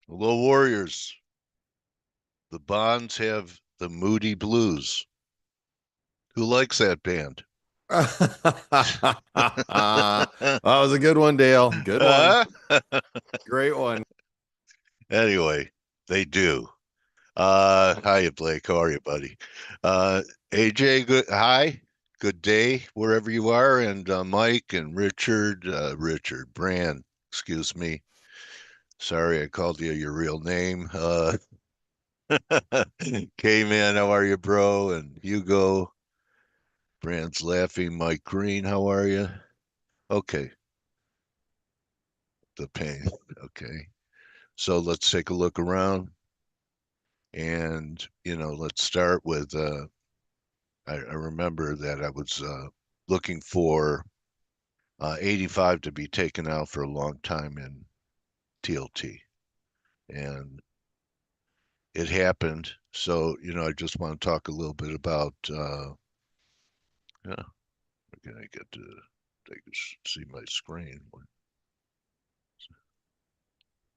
Hello, Warriors. The Bonds have the Moody Blues. Who likes that band? That was a good one, Dale. Good one. Uh, Great one. anyway, they do. Hiya, Blake. How are you, buddy? AJ, good. Hi, good day wherever you are, and Mike and Richard Brand. Excuse me. Sorry, I called you your real name. K-Man, how are you, bro? And Hugo. Brand's laughing. Mike Green, how are you? Okay, the pain. Okay. So let's take a look around and, let's start with I remember that I was looking for 85 to be taken out for a long time in TLT. And it happened. So, I just want to talk a little bit about, yeah, can I get to take see my screen?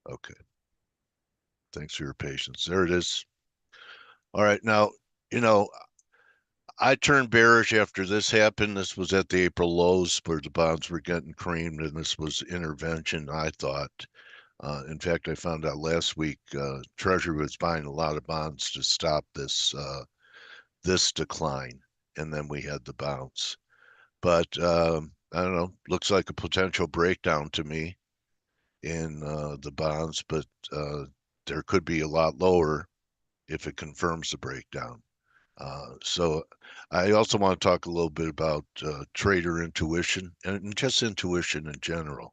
Okay. Thanks for your patience. There it is. All right. Now, you know, I turned bearish after this happened. This was at the April lows where the bonds were getting creamed, and this was intervention, I thought. In fact, I found out last week Treasury was buying a lot of bonds to stop this decline, and then we had the bounce. But I don't know. Looks like a potential breakdown to me in the bonds, but there could be a lot lower if it confirms the breakdown. So I also want to talk a little bit about trader intuition and just intuition in general.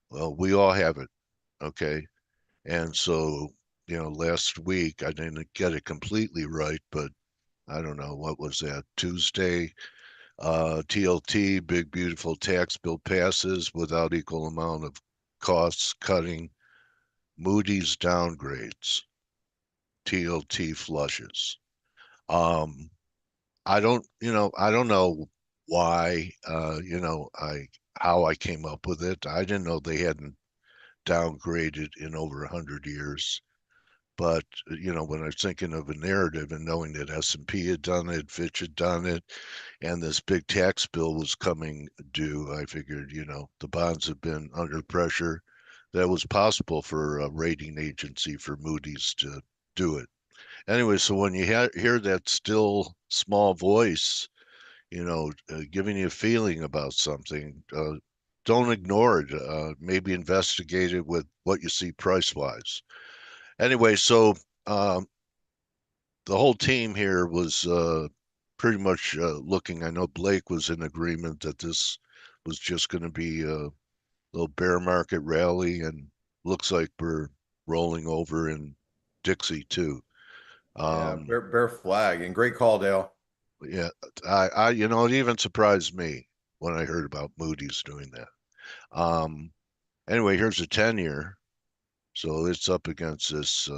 Well, we all have it, okay? And so, last week I didn't get it completely right, but I don't know, what was that? Tuesday, TLT, big beautiful tax bill passes without equal amount of costs cutting. Moody's downgrades, TLT flushes. Um, I don't know why, how I came up with it. I didn't know they hadn't downgraded in over 100 years. But, when I was thinking of a narrative and knowing that S&P had done it, Fitch had done it, and this big tax bill was coming due, I figured, the bonds have been under pressure. That was possible for a rating agency for Moody's to do it. Anyway, so when you hear that still small voice, giving you a feeling about something, don't ignore it. Maybe investigate it with what you see price wise. Anyway, so um, the whole team here was pretty much looking. I know Blake was in agreement that this was just going to be a little bear market rally, and looks like we're rolling over in Dixie too. Yeah, Um, bear flag and great call, Dale. yeah, it even surprised me when I heard about Moody's doing that. Um, anyway, here's a 10-year. So it's up against this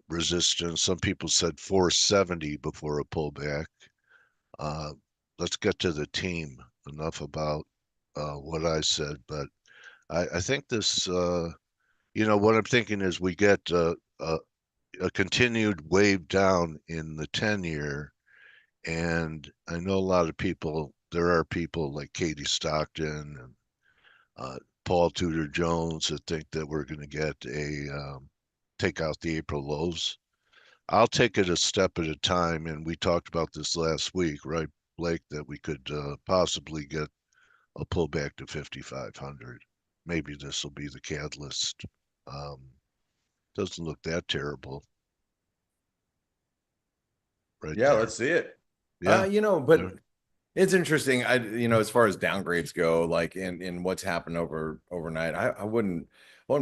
resistance. Some people said 470 before a pullback. Uh, let's get to the team. Enough about what I said, but I think this, what I'm thinking is we get a continued wave down in the 10-year. And I know a lot of people, there are people like Katie Stockton and Paul Tudor Jones that think that we're going to get take out the April lows. I'll take it a step at a time. And we talked about this last week, right, Blake, that we could possibly get a pullback to 5,500. Maybe this will be the catalyst. Um, doesn't look that terrible right Yeah, there. let's see it. Yeah. But it's interesting. As far as downgrades go, like in what's happened overnight, I wouldn't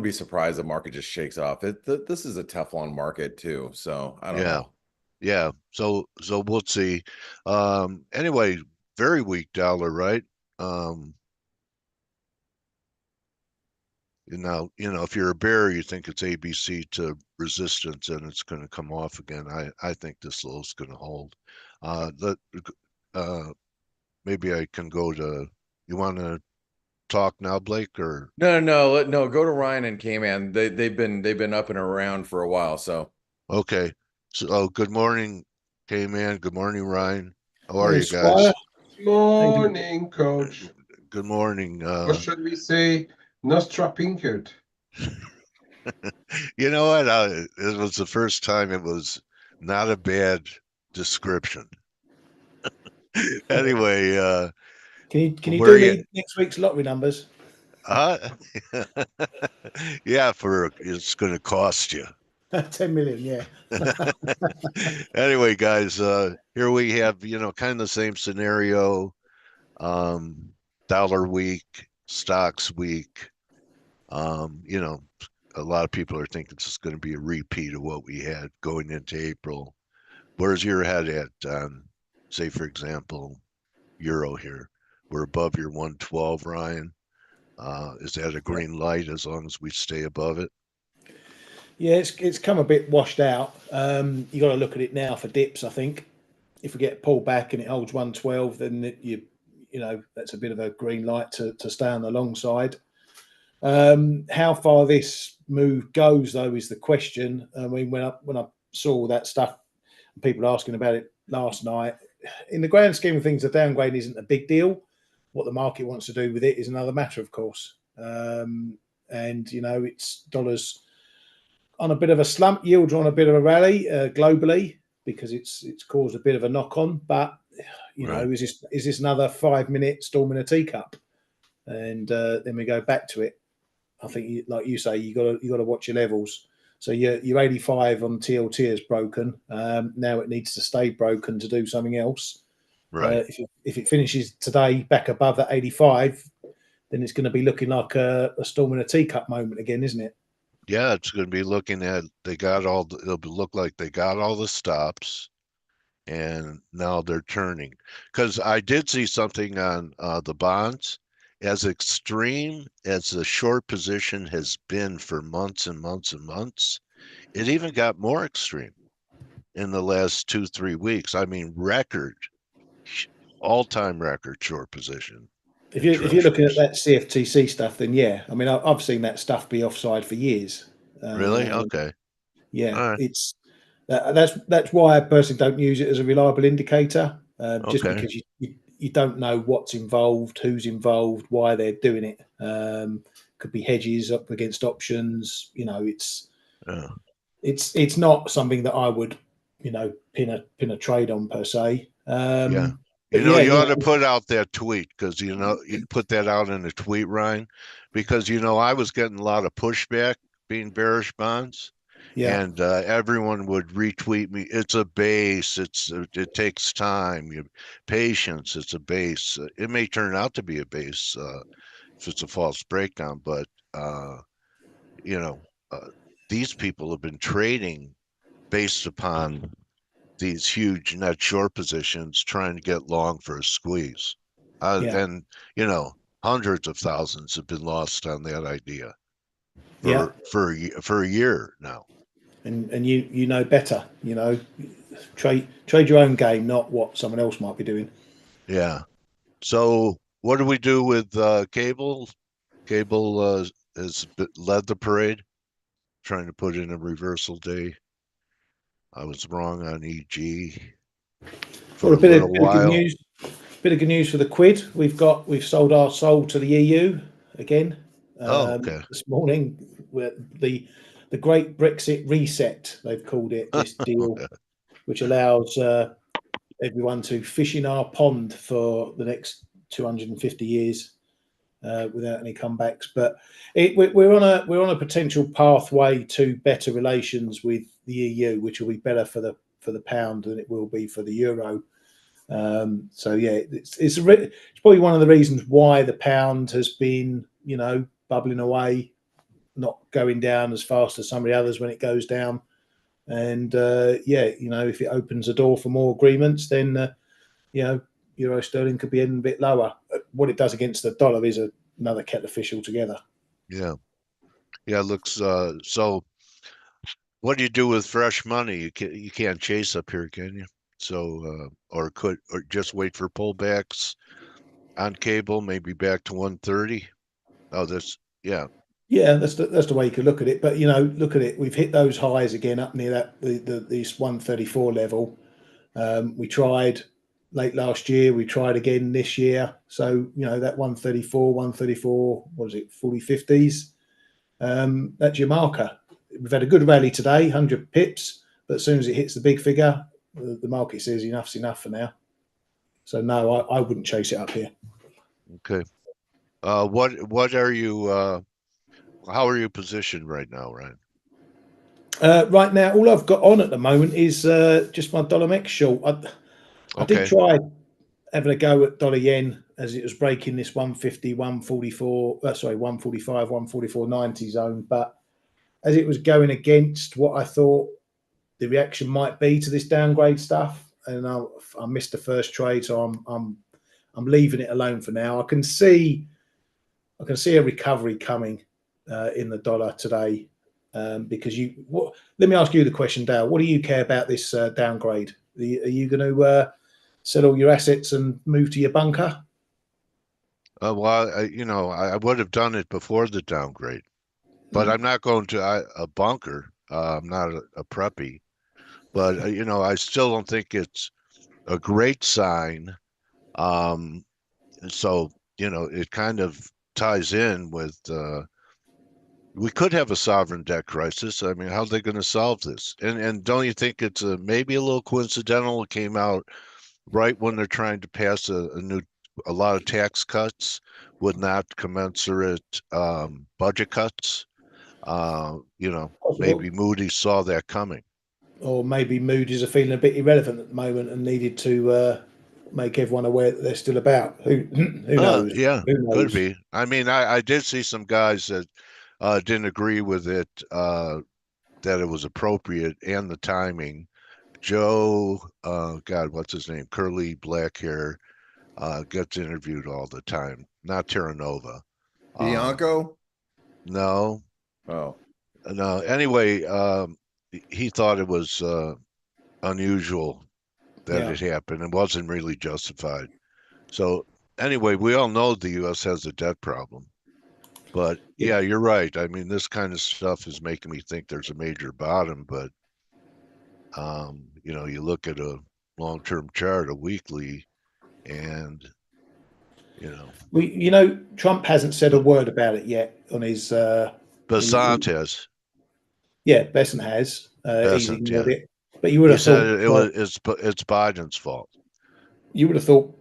be surprised the market just shakes off. This is a Teflon market too, so I don't Yeah. know. Yeah. So we'll see. Anyway, very weak dollar, right? Um, if you're a bear, you think it's ABC to resistance and it's going to come off again. I think this low is going to hold. Let Maybe I can go to. You want to? talk now, Blake, or No. Go to Ryan and K-Man. They've been up and around for a while. So okay. So, good morning, K-Man. Good morning, Ryan. How are Morning, you Squire. guys? How you doing? Morning, coach. Good morning. Or should we say Nostra Pinkert? You know what? It was the first time it was not a bad description. Anyway, Can you where do you? me next week's lottery numbers? Uh, yeah, for it's going to cost you. 10 million, yeah. Anyway, guys, here we have, kind of the same scenario. Um, dollar week, stocks week. You know, a lot of people are thinking this is going to be a repeat of what we had going into April. Where's your head at on, say, for example, Euro here? We're above your 112, Ryan. Is that a Yeah, green light as long as we stay above it? yeah, it's come a bit washed out. You got to look at it now for dips. I think if we get pulled back and it holds 112, then that's a bit of a green light to stay on the long side. How far this move goes, though, is the question. I mean, when I saw all that stuff, people asking about it last night, in the grand scheme of things, the downgrade isn't a big deal. What the market wants to do with it is another matter, of course. And it's dollars on a bit of a slump, yields are on a bit of a rally globally because it's caused a bit of a knock on. But Right. is this another 5 minute storm in a teacup? And then we go back to it. I think, like you say, you got to watch your levels. So your 85 on TLT is broken. Now it needs to stay broken to do something else. Right. If it finishes today back above that 85, then it's going to be looking like a storm in a teacup moment again, isn't it? Yeah, it's going to be looking at it'll look like they got all the stops and now they're turning. Because I did see something on the bonds. As extreme as the short position has been for months and months and months, it even got more extreme in the last 2, 3 weeks. I mean, all-time record short position in If you're looking at treasuries. that CFTC stuff, then yeah, I mean I've seen that stuff be offside for years. Really? Uh, Okay. yeah, All right. it's that's why I personally don't use it as a reliable indicator, just Okay. because you don't know what's involved, who's involved, why they're doing it. Could be hedges up against options. Yeah. It's not something that I would pin a trade on per se. Yeah. But yeah, You ought to put out that tweet because, you put that out in a tweet, Ryan, because, I was getting a lot of pushback being bearish bonds yeah, and everyone would retweet me. It's a base. It takes time. Patience. It's a base. It may turn out to be a base if it's a false breakdown, but, you know, uh, these people have been trading based upon these huge net short positions trying to get long for a squeeze. yeah, And, hundreds of thousands have been lost on that idea yeah. for a year now. And you know better. Trade your own game, not what someone else might be doing. Yeah. So what do we do with cable? Cable has led the parade, trying to put in a reversal day. I was wrong on EG for Well, a little bit of good while. news. Bit of good news for the quid. We've sold our soul to the EU again Oh, okay. this morning. The Great Brexit Reset, they've called it, this deal, which allows everyone to fish in our pond for the next 250 years without any comebacks. But we're on a potential pathway to better relations with the EU, which will be better for the pound than it will be for the euro. So yeah, it's probably one of the reasons why the pound has been bubbling away, not going down as fast as some of the others when it goes down. And if it opens the door for more agreements, then euro sterling could be a bit lower. What it does against the dollar is another kettle of fish altogether. Yeah. Yeah, it looks so what do you do with fresh money? You can't chase up here, can you? So or just wait for pullbacks on cable, maybe back to 130. Oh, this, yeah. Yeah, that's the way you could look at it. But look at it. We've hit those highs again up near that this 134 level. We tried late last year. We tried again this year. So that 134, what is it, 40/50s? That's your marker. We've had a good rally today, 100 pips. But as soon as it hits the big figure, the market says enough's enough for now. So no, I wouldn't chase it up here. Okay. What are you? How are you positioned right now, Ryan? Right now, all I've got on at the moment is just my dollar mex short. I did Okay. try having a go at dollar yen as it was breaking this 150, 144, 145, 144.90 zone. But as it was going against what I thought the reaction might be to this downgrade stuff, and I missed the first trade, so I'm leaving it alone for now. I can see a recovery coming in the dollar today. Because let me ask you the question, Dale. What do you care about this downgrade? Are you going to sell all your assets and move to your bunker? Well, I would have done it before the downgrade, but I'm not going to a bunker. I'm not a preppy, but I still don't think it's a great sign. So it kind of ties in with we could have a sovereign debt crisis. I mean, how are they going to solve this? And don't you think it's maybe a little coincidental? It came out right when they're trying to pass a lot of tax cuts with not commensurate budget cuts. Possible. Maybe Moody saw that coming. Or maybe Moody's are feeling a bit irrelevant at the moment and needed to make everyone aware that they're still about. Who knows? Yeah, Who could knows? be. I mean, I did see some guys that didn't agree with it, that it was appropriate and the timing. Joe, God, what's his name? Curly black hair, gets interviewed all the time. Not Terranova. Bianco? No, Oh, no. Anyway, he thought it was unusual that Yeah. it happened. It wasn't really justified. So anyway, we all know the U.S. has a debt problem. But yeah, you're right. I mean, this kind of stuff is making me think there's a major bottom. But you look at a long-term chart, a weekly, and Trump hasn't said a word about it yet on his. Basant has. Yeah, Besant has. He's Besant, ignored yeah. it. But you would He have thought said it's Biden's fault.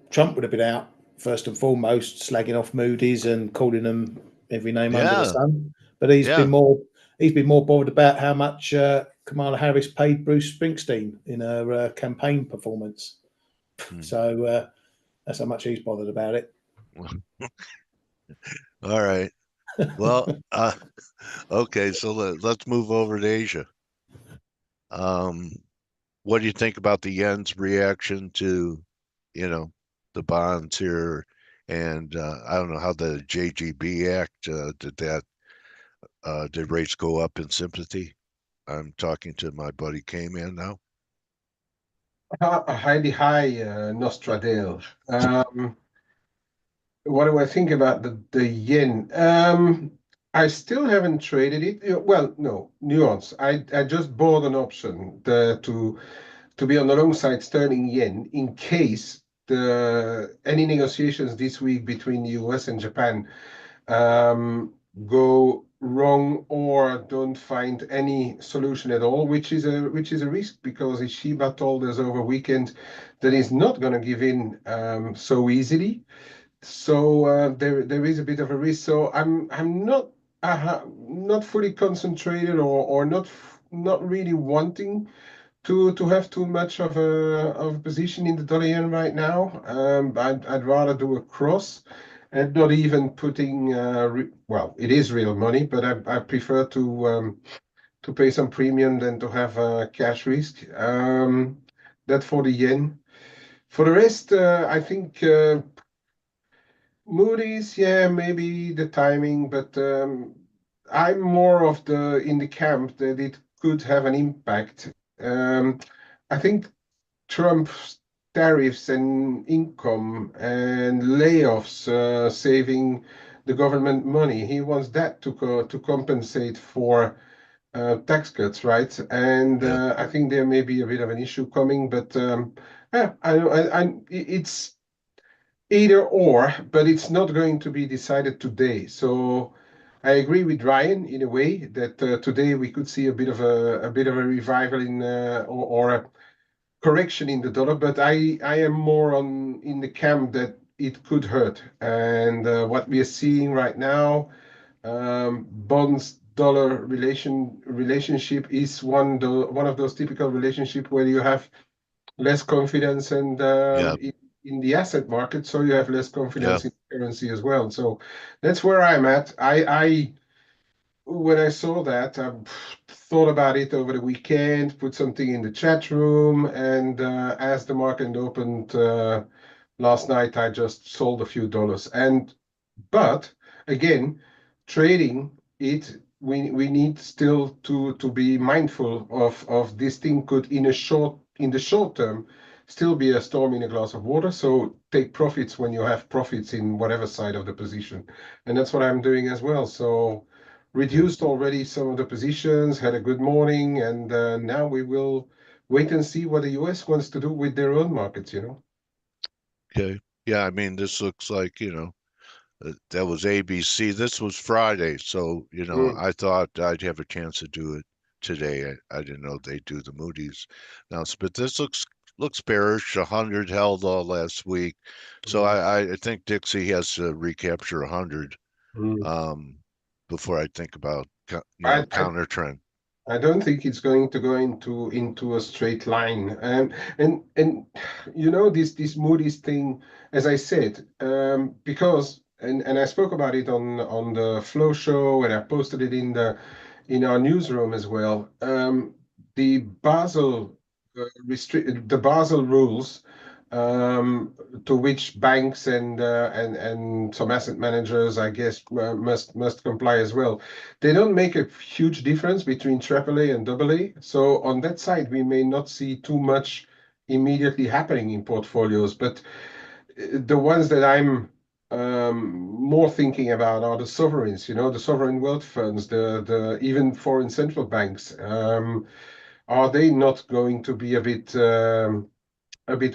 Trump would have been out first and foremost, slagging off Moody's and calling them every name under the Yeah, sun. But he's yeah. been more bothered about how much Kamala Harris paid Bruce Springsteen in her campaign performance. So that's how much he's bothered about it. All right. Well, okay. So let's move over to Asia. What do you think about the yen's reaction to, the bonds here? And I don't know how the JGB Act did rates go up in sympathy? I'm talking to my buddy K-Man now. Highly high, Nostradale. What do I think about the yen? I still haven't traded it. Well, no, nuance. I just bought an option to be on the long side sterling yen in case any negotiations this week between the US and Japan go wrong or don't find any solution at all, which is a risk because Ishiba told us over weekend that he's not going to give in so easily. So there is a bit of a risk. So I'm not fully concentrated or not really wanting to have too much of a position in the dollar yen right now. I'd rather do a cross and not even putting well, it is real money, but I prefer to pay some premium than to have cash risk. That for the yen. For the rest, I think Moody's, yeah, maybe the timing, but I'm more of in the camp that it could have an impact. I think Trump's tariffs and income and layoffs, saving the government money. He wants that to compensate for tax cuts, right? And Yeah. I think there may be a bit of an issue coming, but yeah, it's either or, but it's not going to be decided today. So I agree with Ryan in a way that today we could see a bit of a revival in or a correction in the dollar, but I am more on in the camp that it could hurt. And what we are seeing right now, bonds dollar relationship is one of those typical relationship where you have less confidence and Yeah. in the asset market, so you have less Yeah. confidence in currency as well. So that's where I'm at. I when I saw that, I thought about it over the weekend, put something in the chat room, and as the market opened last night, I just sold a few dollars. But again, trading it, we need still to be mindful of this thing could in the short term still be a storm in a glass of water. So take profits when you have profits in whatever side of the position, and that's what I'm doing as well. So reduced already some of the positions, had a good morning, and now we will wait and see what the US wants to do with their own markets. Okay. Yeah. I mean, this looks like, that was ABC. This was Friday, so Mm. I thought I'd have a chance to do it today. I didn't know they'd do the Moody's announcement, but this looks bearish. 100 held all last week, so Mm. I think Dixie has to recapture 100 Mm. um, before I think about I counter trend. I don't think it's going to go into a straight line. And this Moody's thing, as I said, because and I spoke about it on the Flow Show and I posted it in our newsroom as well. The the Basel rules to which banks and some asset managers, I guess, must comply as well. They don't make a huge difference between AAA and AA. So on that side, we may not see too much immediately happening in portfolios. But the ones that I'm more thinking about are the sovereigns, the sovereign wealth funds, the even foreign central banks. Are they not going to be a bit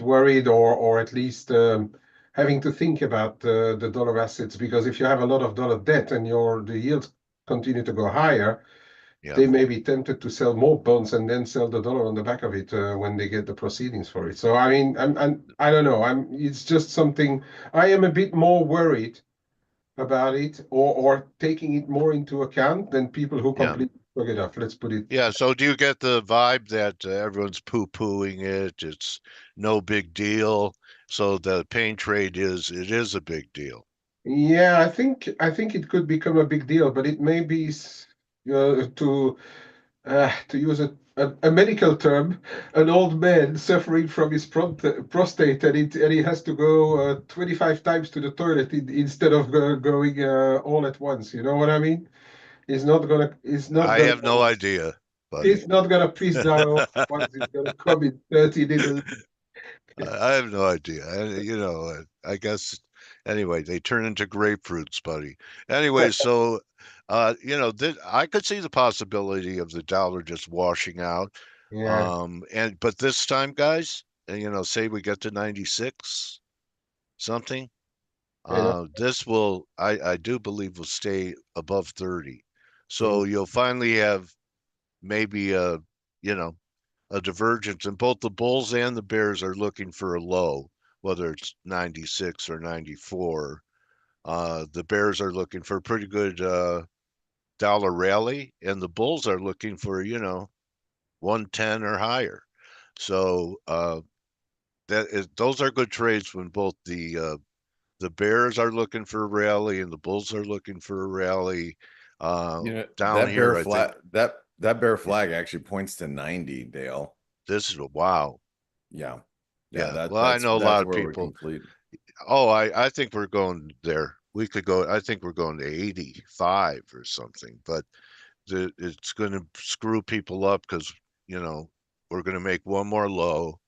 worried or at least having to think about the dollar assets? Because if you have a lot of dollar debt and the yields continue to go higher, Yeah, they may be tempted to sell more bonds and then sell the dollar on the back of it when they get the proceedings for it. So I mean, I don't know. It's just something I am a bit more worried about it or taking it more into account than people who yeah, completely plug it off. Let's put it. yeah. So do you get the vibe that everyone's poo-pooing it? It's no big deal. So the pain trade it is a big deal. Yeah, I think it could become a big deal, but it may be to use a medical term, an old man suffering from his prostate, and he has to go 25 times to the toilet instead of going all at once. You know what I mean? He's not I gonna, have no idea, buddy. he's not gonna piss down all at once. He's gonna come in 30 little. I have no idea. I guess anyway, they turn into grapefruits, buddy. Anyway, so I could see the possibility of the dollar just washing out. Yeah, But this time, guys, say we get to 96 something, you know. this I do believe will stay above 30. Mm. So you'll finally have maybe you know, a divergence, and both the Bulls and the Bears are looking for a low, whether it's 96 or 94. The Bears are looking for a pretty good dollar rally, and the Bulls are looking for 110 or higher. So those are good trades when both the Bears are looking for a rally and the Bulls are looking for a rally. Down That bear here, I think flag that bear flag actually points to 90, Dale. this is a wow. Yeah. Yeah, Yeah. Well, I know a lot that's of where we people. complete. Oh, I think we're going there. We could go. I think we're going to 85 or something. But it's going to screw people up because we're going to make one more low,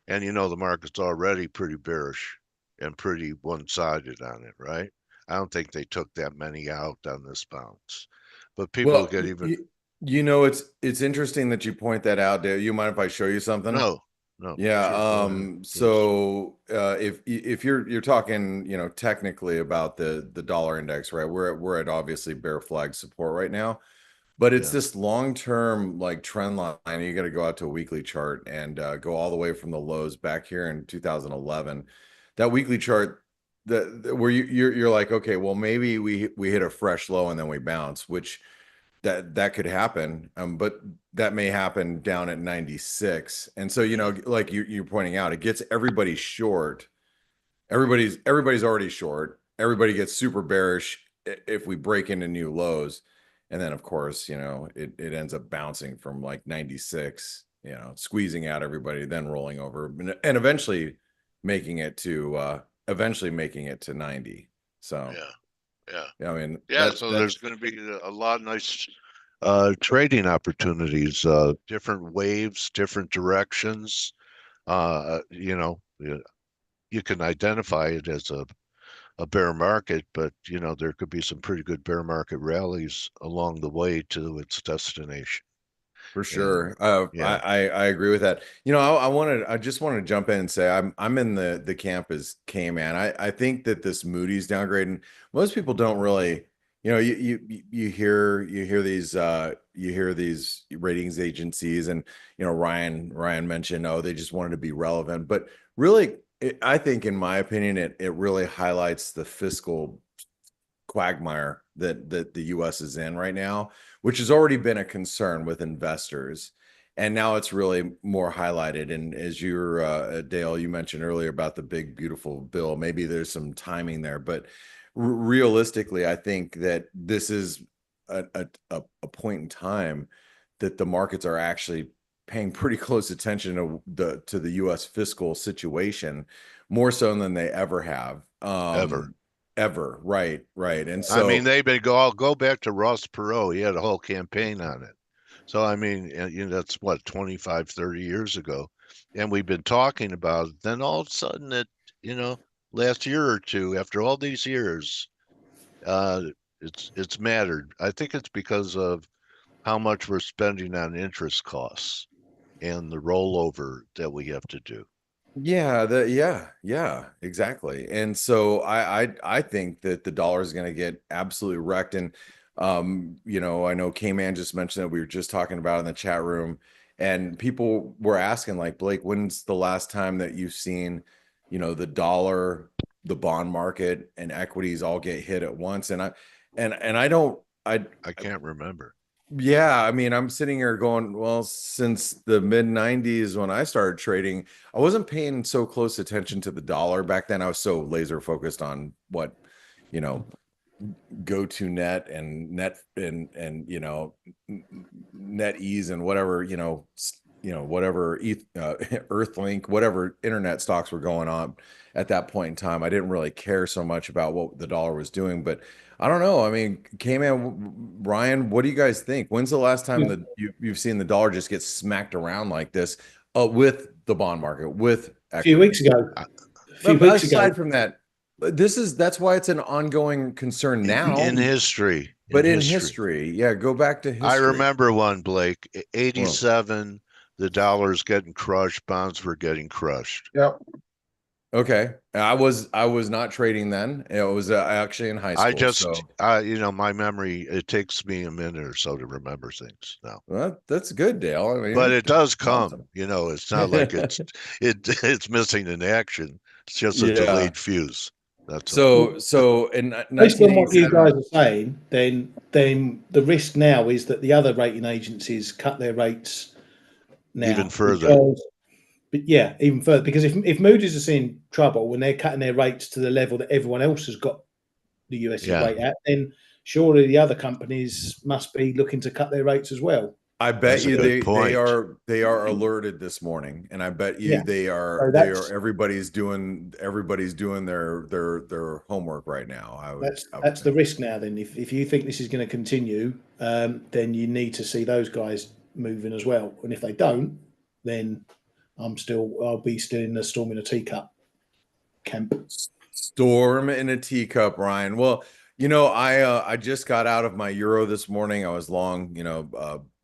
and the market's already pretty bearish and pretty one-sided on it, right? I don't think they took that many out on this bounce. But people Well, get even it's interesting that you point that out, Dale. You mind if I show you something? no. Yeah. Sure, go ahead, please. So if you're talking, technically about the dollar index, right? We're at obviously bear flag support right now, but it's Yeah. this long-term like trend line. You got to go out to a weekly chart and go all the way from the lows back here in 2011. That weekly chart where you're like, okay, well maybe we hit a fresh low and then we bounce, which that could happen, but that may happen down at 96. And so like you're pointing out, it gets everybody short. Everybody's already short. Everybody gets super bearish if we break into new lows, and then of course it ends up bouncing from like 96, squeezing out everybody, then rolling over and eventually making it to 90. So Yeah. I mean So there's going to be a lot of nice trading opportunities, different waves, different directions. You can identify it as a bear market, but there could be some pretty good bear market rallies along the way to its destination. For sure. Yeah. I agree with that. I just wanted to jump in and say I'm in the camp as K-Man. I think that this Moody's downgrade, and most people don't really, you hear these ratings agencies, and Ryan mentioned, oh, they just wanted to be relevant. But really, I think in my opinion, it really highlights the fiscal quagmire that the US is in right now, which has already been a concern with investors. And now it's really more highlighted. And as you're, Dale, you mentioned earlier about the big, beautiful bill, maybe there's some timing there. But realistically, I think that this is a point in time that the markets are actually paying pretty close attention to the US fiscal situation, more so than they ever have. Ever. Right. And I mean, so, they've been I'll go back to Ross Perot. He had a whole campaign on it. So, I mean, that's what, 25, 30 years ago. And we've been talking about it. Then all of a sudden last year or two, after all these years, uh, it's mattered. I think it's because of how much we're spending on interest costs and the rollover that we have to do. yeah, exactly. And so I think that the dollar is going to get absolutely wrecked. And I know K-Man just mentioned that we were just talking about in the chat room, and people were asking like, Blake, when's the last time that you've seen, the dollar, the bond market, and equities all get hit at once? And I don't I can't remember. Yeah, I mean, I'm sitting here going, well, since the mid 90s when I started trading, I wasn't paying so close attention to the dollar back then. I was so laser focused on what, you know, go to net and net and net ease and whatever, whatever Earthlink, whatever internet stocks were going on at that point in time. I didn't really care so much about what the dollar was doing, but I don't know. I mean, K-Man, Ryan, what do you guys think? When's the last time that you've seen the dollar just get smacked around like this with the bond market, with A few weeks ago. I- A few But weeks aside ago. from that, that's why it's an ongoing concern now. In history. But in history, yeah, go back to history. I remember one, Blake, Well, 87, the dollar's getting crushed, bonds were getting crushed. Yeah. okay. I was not trading then. It was actually in high school. I just, so my memory, it takes me a minute or so to remember things now. well, that's good, Dale. I mean, But it does come, awesome. it's not like it's missing in action. It's just a Yeah. delayed fuse. That's all. So in Based on what you 1987, guys are saying, then the risk now is that the other rating agencies cut their rates now. Even further. But yeah, even further. Because if Moody's are seeing trouble when they're cutting their rates to the level that everyone else has got the US's Yeah. rate at, then surely the other companies must be looking to cut their rates as well. I bet That's a you good point. they are alerted this morning, and I bet you Yeah. they So are that's everybody's doing their homework right now. I would that's the think. risk now. Then, if you think this is going to continue, then you need to see those guys moving as well. And if they don't, then I'll be still in the storm in a teacup camp. Storm in a teacup, Ryan. Well, I just got out of my euro this morning. I was long,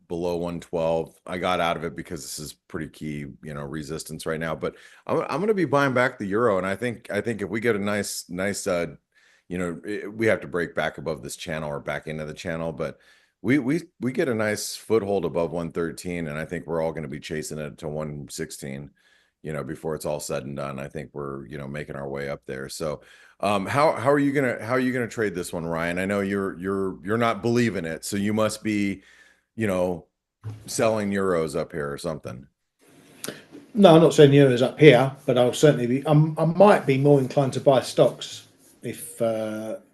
below 112. I got out of it because this is pretty key, resistance right now. But I'm going to be buying back the euro, and I think if we get a nice, we have to break back above this channel or back into the channel, but we get a nice foothold above 113, and I think we're all going to be chasing it to 116. Before it's all said and done. I think we're, making our way up there. So, how are you gonna trade this one, Ryan? I know you're not believing it, so you must be, selling euros up here or something. No, I'm not saying euros up here, but I'll certainly be. I might be more inclined to buy stocks if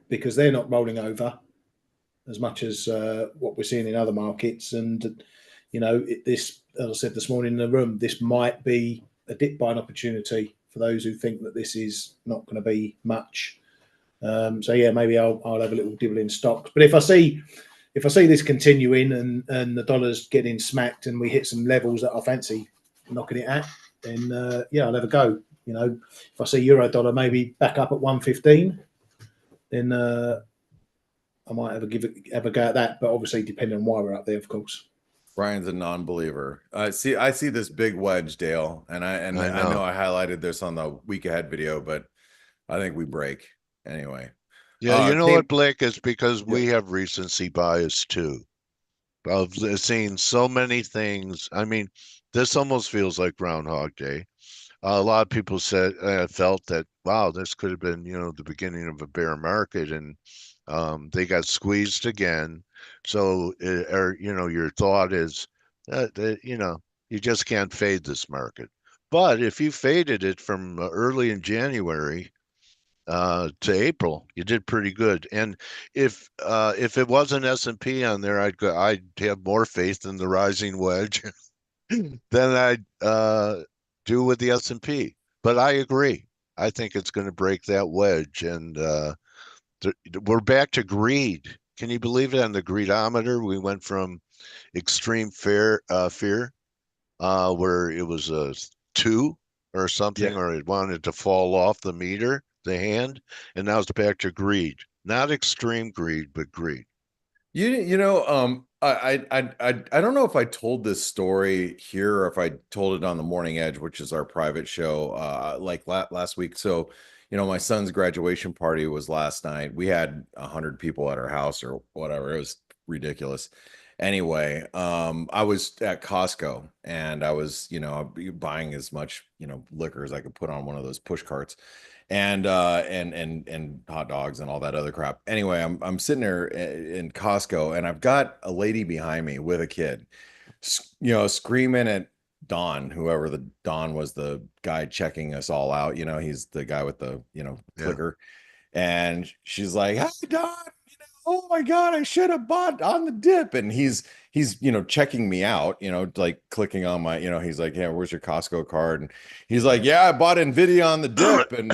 because they're not rolling over as much as what we're seeing in other markets. And this, as I said this morning in the room, this might be a dip buying opportunity for those who think that this is not going to be much. So yeah, maybe I'll have a little dibble in stocks. But if I see this continuing and the dollar's getting smacked and we hit some levels that I fancy knocking it at, then I'll have a go. If I see euro dollar maybe back up at 115, then I might have a go at that. But obviously, depending on why we're up there, of course. Ryan's a non-believer. I see this big wedge, Dale, and I know I highlighted this on the week ahead video, but I think we break anyway. Yeah, you know what, Blake? It's because we have recency bias too. Of seeing so many things. I mean, this almost feels like Groundhog Day. A lot of people felt that, wow, this could have been, the beginning of a bear market, and they got squeezed again. So, your thought is that, you just can't fade this market. But if you faded it from early in January to April, you did pretty good. And if it wasn't S&P on there, I'd have more faith in the rising wedge than I'd do with the S&P. But I agree. I think it's going to break that wedge, and we're back to greed. Can you believe it? On the greedometer, we went from extreme fear, where it was a 2 or something, or it wanted to fall off the meter, the hand, and now it's back to greed. Not extreme greed, but greed. I don't know if I told this story here or if I told it on the Morning Edge, which is our private show, like last week. So, my son's graduation party was last night. We had 100 people at our house or whatever. It was ridiculous. Anyway, I was at Costco and I was, buying as much, liquor as I could put on one of those push carts. And hot dogs and all that other crap. Anyway, I'm sitting there in Costco and I've got a lady behind me with a kid, screaming at Don, whoever Don was, the guy checking us all out. He's the guy with the clicker, and she's like, "Hey, Don, oh my God, I should have bought on the dip." And he's checking me out, like clicking on my, he's like, "Yeah, where's your Costco card?" And he's like, "Yeah, I bought Nvidia on the dip." And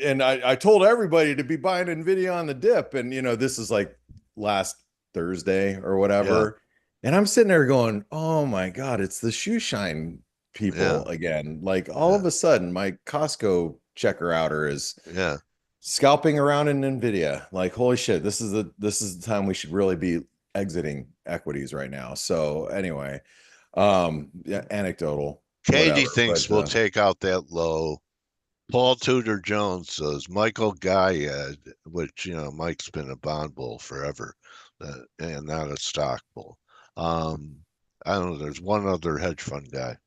and I told everybody to be buying Nvidia on the dip. And this is like last Thursday or whatever. And I'm sitting there going, "Oh my God, it's the shoe shine people again." Like all of a sudden my Costco checker outer is scalping around in Nvidia. Like, holy shit, this is the time we should really be exiting equities right now. So anyway, anecdotal. Katie thinks we'll take out that low. Paul Tudor Jones says Michael Guyad, which Mike's been a bond bull forever, and not a stock bull. I don't know. There's one other hedge fund guy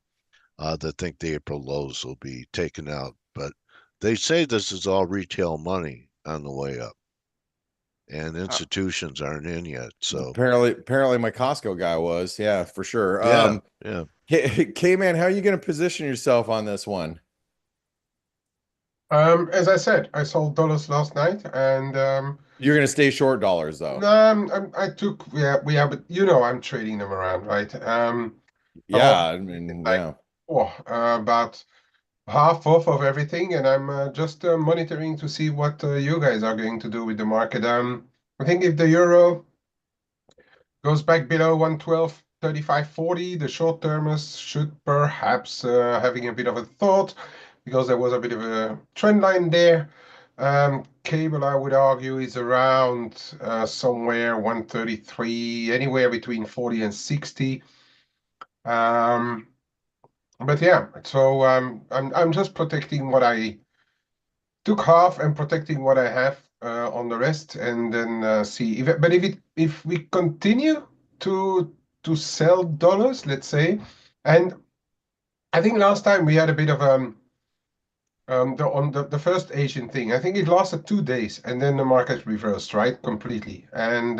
that think the April lows will be taken out, but they say this is all retail money on the way up, and institutions aren't in yet. So apparently my Costco guy was, for sure. Yeah. K-Man, how are you going to position yourself on this one? As I said, I sold dollars last night, and you're going to stay short dollars though. I took but I'm trading them around, right? About half off of everything, and I'm just monitoring to see what you guys are going to do with the market. I think if the euro goes back below 112.35.40, the short termers should perhaps having a bit of a thought. because there was a bit of a trend line there. Cable, I would argue, is around somewhere 133, anywhere between 40 and 60. But yeah, so I'm just protecting what I took half and protecting what I have on the rest, and then see if. But if we continue to sell dollars, let's say, and I think last time we had a bit of the first Asian thing. I think it lasted 2 days, and then the market reversed, right, completely. And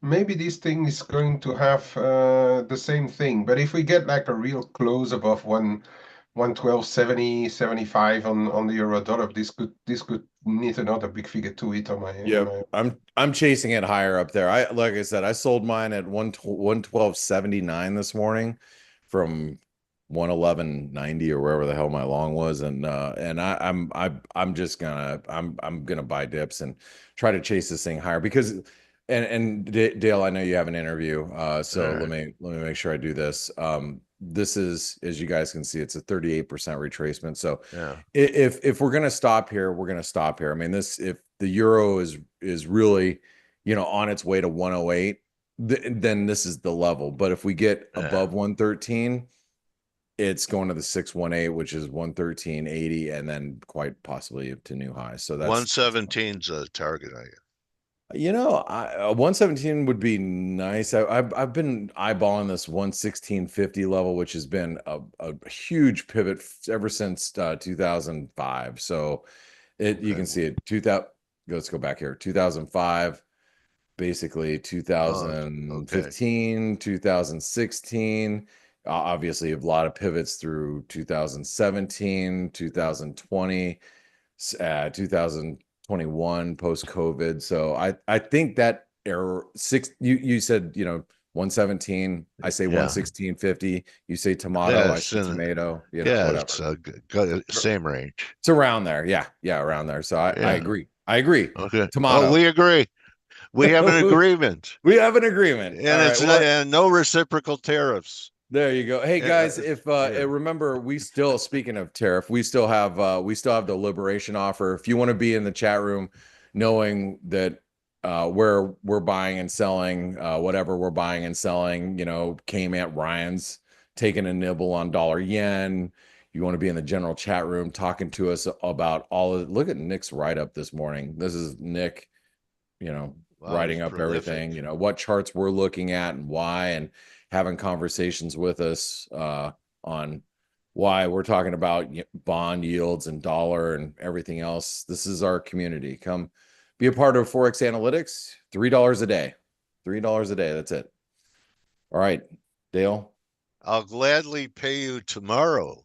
maybe this thing is going to have the same thing. But if we get like a real close above 112.70, 75 on the euro dollar, this could need another big figure to it on my. Yeah, I'm chasing it higher up there. Like I said, I sold mine at 112.79 this morning from 111.90 or wherever the hell my long was, and I'm just gonna I'm gonna buy dips and try to chase this thing higher because and Dale, I know you have an interview, so let me make sure I do this. This is, as you guys can see, it's a 38% retracement. So Yeah. if we're gonna stop here, we're gonna stop here. I mean, if the euro is really, on its way to 108, then this is the level. But if we get above 113, it's going to the 618, which is 113.80, and then quite possibly to new highs. So that's 117's a target, I guess. 117 would be nice. I've been eyeballing this 116.50 level, which has been a huge pivot ever since 2005. So you can see it. 2000. Let's go back here. 2005, basically 2015, 2016. Obviously, a lot of pivots through 2017, 2020, 2021 post COVID. So I think that error you said 117. I say 116.50. You say tomato. I say tomato. Whatever. It's same range. It's around there. Yeah, around there. So I agree. Okay. Tomato. Oh, we agree. We have an agreement. We have an agreement. And it's and no reciprocal tariffs. There you go. Hey guys, if remember, we still, speaking of tariff, we still have the liberation offer. If you want to be in the chat room, knowing that where we're buying and selling, whatever we're buying and selling, came at Ryan's taking a nibble on dollar yen. You want to be in the general chat room talking to us about all of it. Look at Nick's write-up this morning. This is Nick, writing up everything, what charts we're looking at and why, and having conversations with us on why we're talking about bond yields and dollar and everything else. This is our community. Come be a part of Forex Analytics. $3 a day. $3 a day. That's it. All right, Dale. I'll gladly pay you tomorrow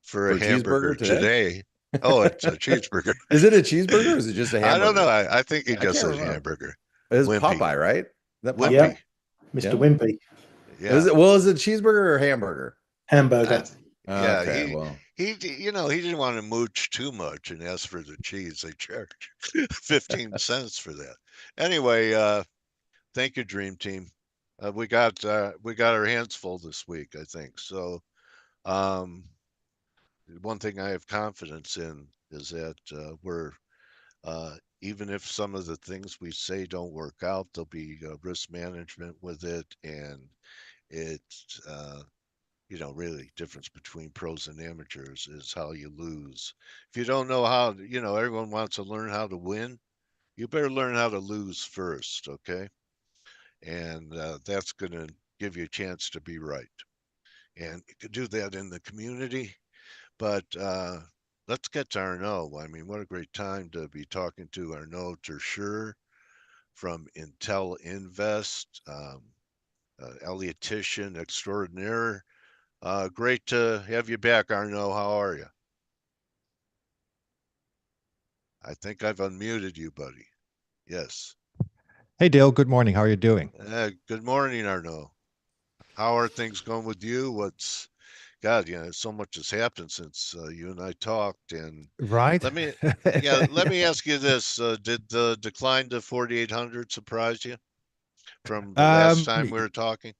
for a hamburger today. Oh, it's a cheeseburger. Is it a cheeseburger or is it just a hamburger? I don't know. I think he just says hamburger. It's Popeye, right? That Popeye? Yeah, Mr. Wimpy. Yeah. Is it cheeseburger or hamburger? Hamburger. He didn't want to mooch too much and ask for the cheese. They charge 15 cents for that. Anyway, thank you, Dream Team. We got our hands full this week, I think. So, one thing I have confidence in is that we're even if some of the things we say don't work out, there'll be risk management with it, and it's really difference between pros and amateurs is how you lose. If you don't know how, everyone wants to learn how to win. You better learn how to lose first, okay? And that's going to give you a chance to be right. And you could do that in the community. But let's get to Arno. I mean, what a great time to be talking to Arno Ture from Intel Invest, Elliotician extraordinaire. Great to have you back, Arno. How are you? I think I've unmuted you, buddy. Yes. Hey, Dale. Good morning. How are you doing? Good morning, Arno. How are things going with you? God, so much has happened since you and I talked, and right. Let me ask you this: did the decline to 4,800 surprise you from the last time we were talking?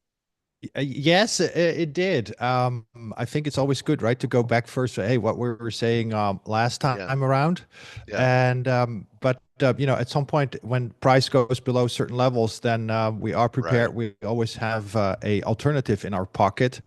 Yes, it did. I think it's always good, right, to go back first. Hey, what we were saying last time Yeah. around, Yeah. and but at some point when price goes below certain levels, then we are prepared. Right. We always have a alternative in our pocket,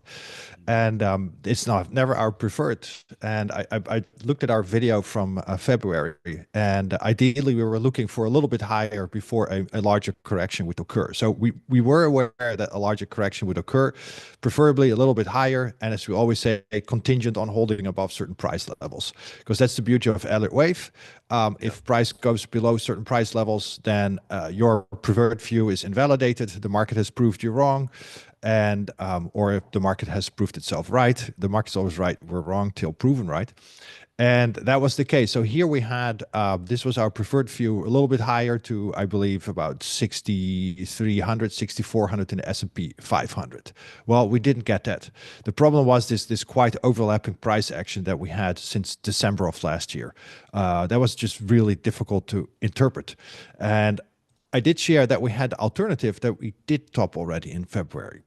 and it's not never our preferred. And I looked at our video from February, and ideally we were looking for a little bit higher before a larger correction would occur. So we were aware that a larger correction would occur, preferably a little bit higher, and as we always say, contingent on holding above certain price levels, because that's the beauty of Elliott wave. If price goes below certain price levels, then your preferred view is invalidated. The market has proved you wrong, and or if the market has proved itself right. The market's always right. We're wrong till proven right. And that was the case. So here we had, this was our preferred view, a little bit higher to, I believe, about 6,300, 6,400 in the S&P 500. Well, we didn't get that. The problem was this quite overlapping price action that we had since December of last year. That was just really difficult to interpret. And I did share that we had the alternative that we did top already in February.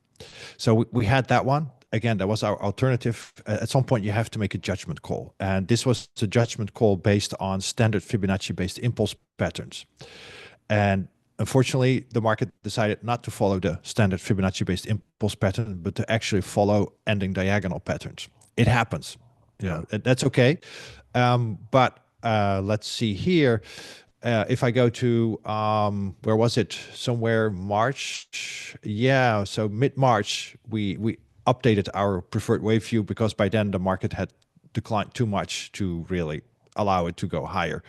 So we had that one. Again, that was our alternative. At some point, you have to make a judgment call. And this was a judgment call based on standard Fibonacci-based impulse patterns. And unfortunately, the market decided not to follow the standard Fibonacci-based impulse pattern, but to actually follow ending diagonal patterns. It happens. You know, that's okay. But let's see here. If I go to, where was it? Somewhere March. Yeah, so mid-March, we updated our preferred wave view because by then the market had declined too much to really allow it to go higher.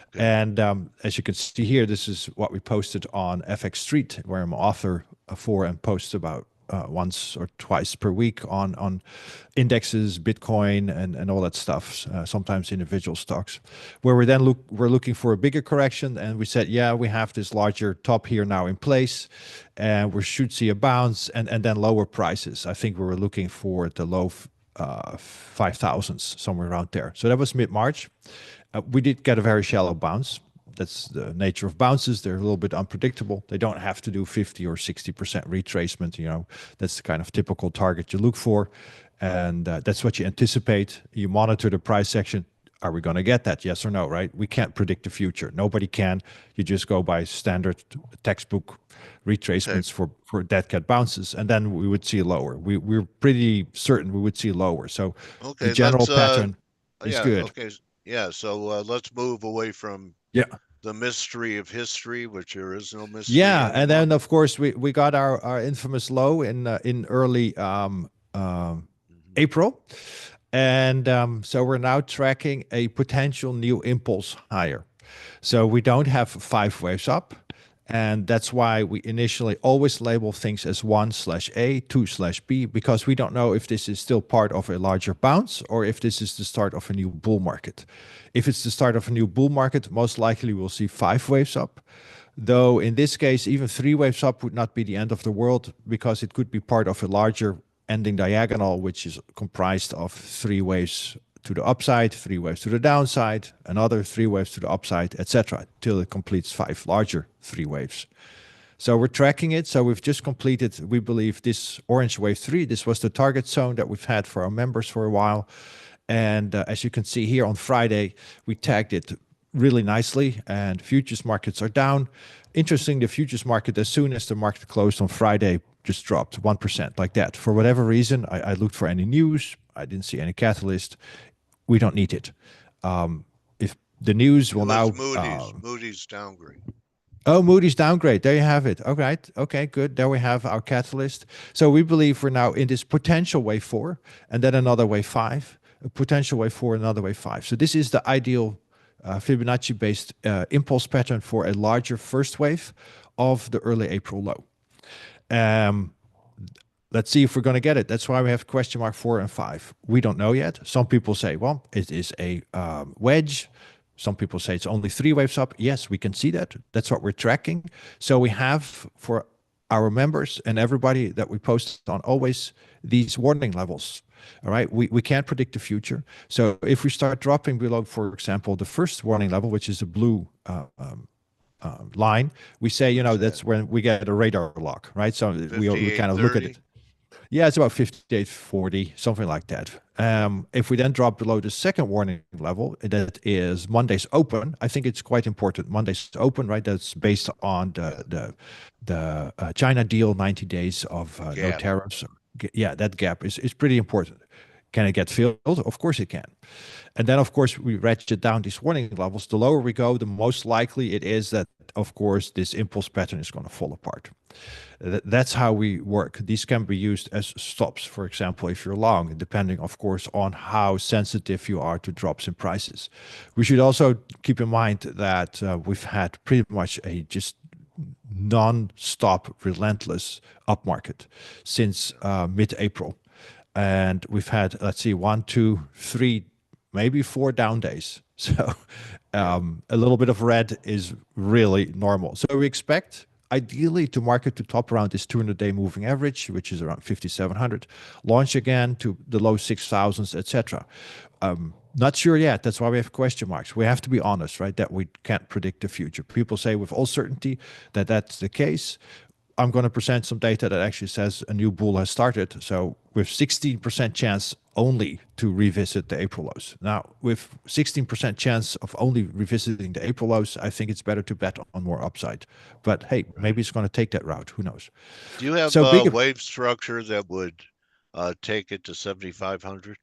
Okay. And as you can see here, this is what we posted on FX Street, where I'm author for and post about once or twice per week on indexes, Bitcoin, and all that stuff. Sometimes individual stocks, where we're looking for a bigger correction, and we said, yeah, we have this larger top here now in place, and we should see a bounce and then lower prices. I think we were looking for the low 5,000s, somewhere around there. So that was mid-March. We did get a very shallow bounce. That's the nature of bounces. They're a little bit unpredictable. They don't have to do 50 or 60% retracement. You know, that's the kind of typical target you look for. And that's what you anticipate. You monitor the price action. Are we going to get that? Yes or no, right? We can't predict the future. Nobody can. You just go by standard textbook retracements for dead cat bounces. And then we would see lower. We're pretty certain we would see lower. So the general pattern is good. Okay. Yeah. So let's move away from the mystery of history, which there is no mystery. Yeah, anymore. and then of course we got our infamous low in early April, and so we're now tracking a potential new impulse higher. So we don't have 5 waves up, and that's why we initially always label things as 1/A, 2/B, because we don't know if this is still part of a larger bounce or if this is the start of a new bull market. If it's the start of a new bull market, most likely we'll see 5 waves up. Though in this case, even 3 waves up would not be the end of the world, because it could be part of a larger ending diagonal, which is comprised of 3 waves to the upside, 3 waves to the downside, another 3 waves to the upside, etc., till it completes 5 larger 3 waves. So we're tracking it. So we've just completed, we believe, this orange wave 3. This was the target zone that we've had for our members for a while. And as you can see here on Friday, we tagged it really nicely, and futures markets are down. Interesting, the futures market, as soon as the market closed on Friday, just dropped 1% like that. For whatever reason, I looked for any news. I didn't see any catalyst. We don't need it. If the news will now... Moody's downgrade. Oh, Moody's downgrade. There you have it. All right. Okay, good. There we have our catalyst. So we believe we're now in this potential wave 4, and then another wave 5, a potential wave 4, another wave 5. So this is the ideal Fibonacci-based impulse pattern for a larger first wave of the early April low. Let's see if we're going to get it. That's why we have question mark 4 and 5. We don't know yet. Some people say, well, it is a wedge. Some people say it's only 3 waves up. Yes, we can see that. That's what we're tracking. So we have, for our members and everybody that we post on, always these warning levels. All right, we can't predict the future. So if we start dropping below, for example, the first warning level, which is the blue line, we say, you know, that's when we get a radar lock, right? So we kind of look at it. Yeah, it's about 58.40, something like that. If we then drop below the second warning level, that is Monday's open. I think it's quite important. Monday's open, right? That's based on the China deal, 90 days of no Gap. tariffs. Yeah, that gap is pretty important. Can it get filled? Of course it can. And then, of course, we ratchet down these warning levels. The lower we go, the most likely it is that, of course, this impulse pattern is going to fall apart. That's how we work. These can be used as stops, for example, if you're long, depending, of course, on how sensitive you are to drops in prices. We should also keep in mind that we've had pretty much a just non-stop, relentless upmarket since mid-April. And we've had, let's see, 1, 2, 3, maybe 4 down days. So a little bit of red is really normal. So we expect ideally to market to top around this 200-day moving average, which is around 5,700, launch again to the low 6,000s, etc. Not sure yet. That's why we have question marks. We have to be honest, right? That we can't predict the future. People say with all certainty that that's the case. I'm going to present some data that actually says a new bull has started. So with 16% chance only to revisit the April lows. Now, with 16% chance of only revisiting the April lows, I think it's better to bet on more upside. But hey, maybe it's going to take that route. Who knows? Do you have So a bigger- wave structure that would take it to 7,500?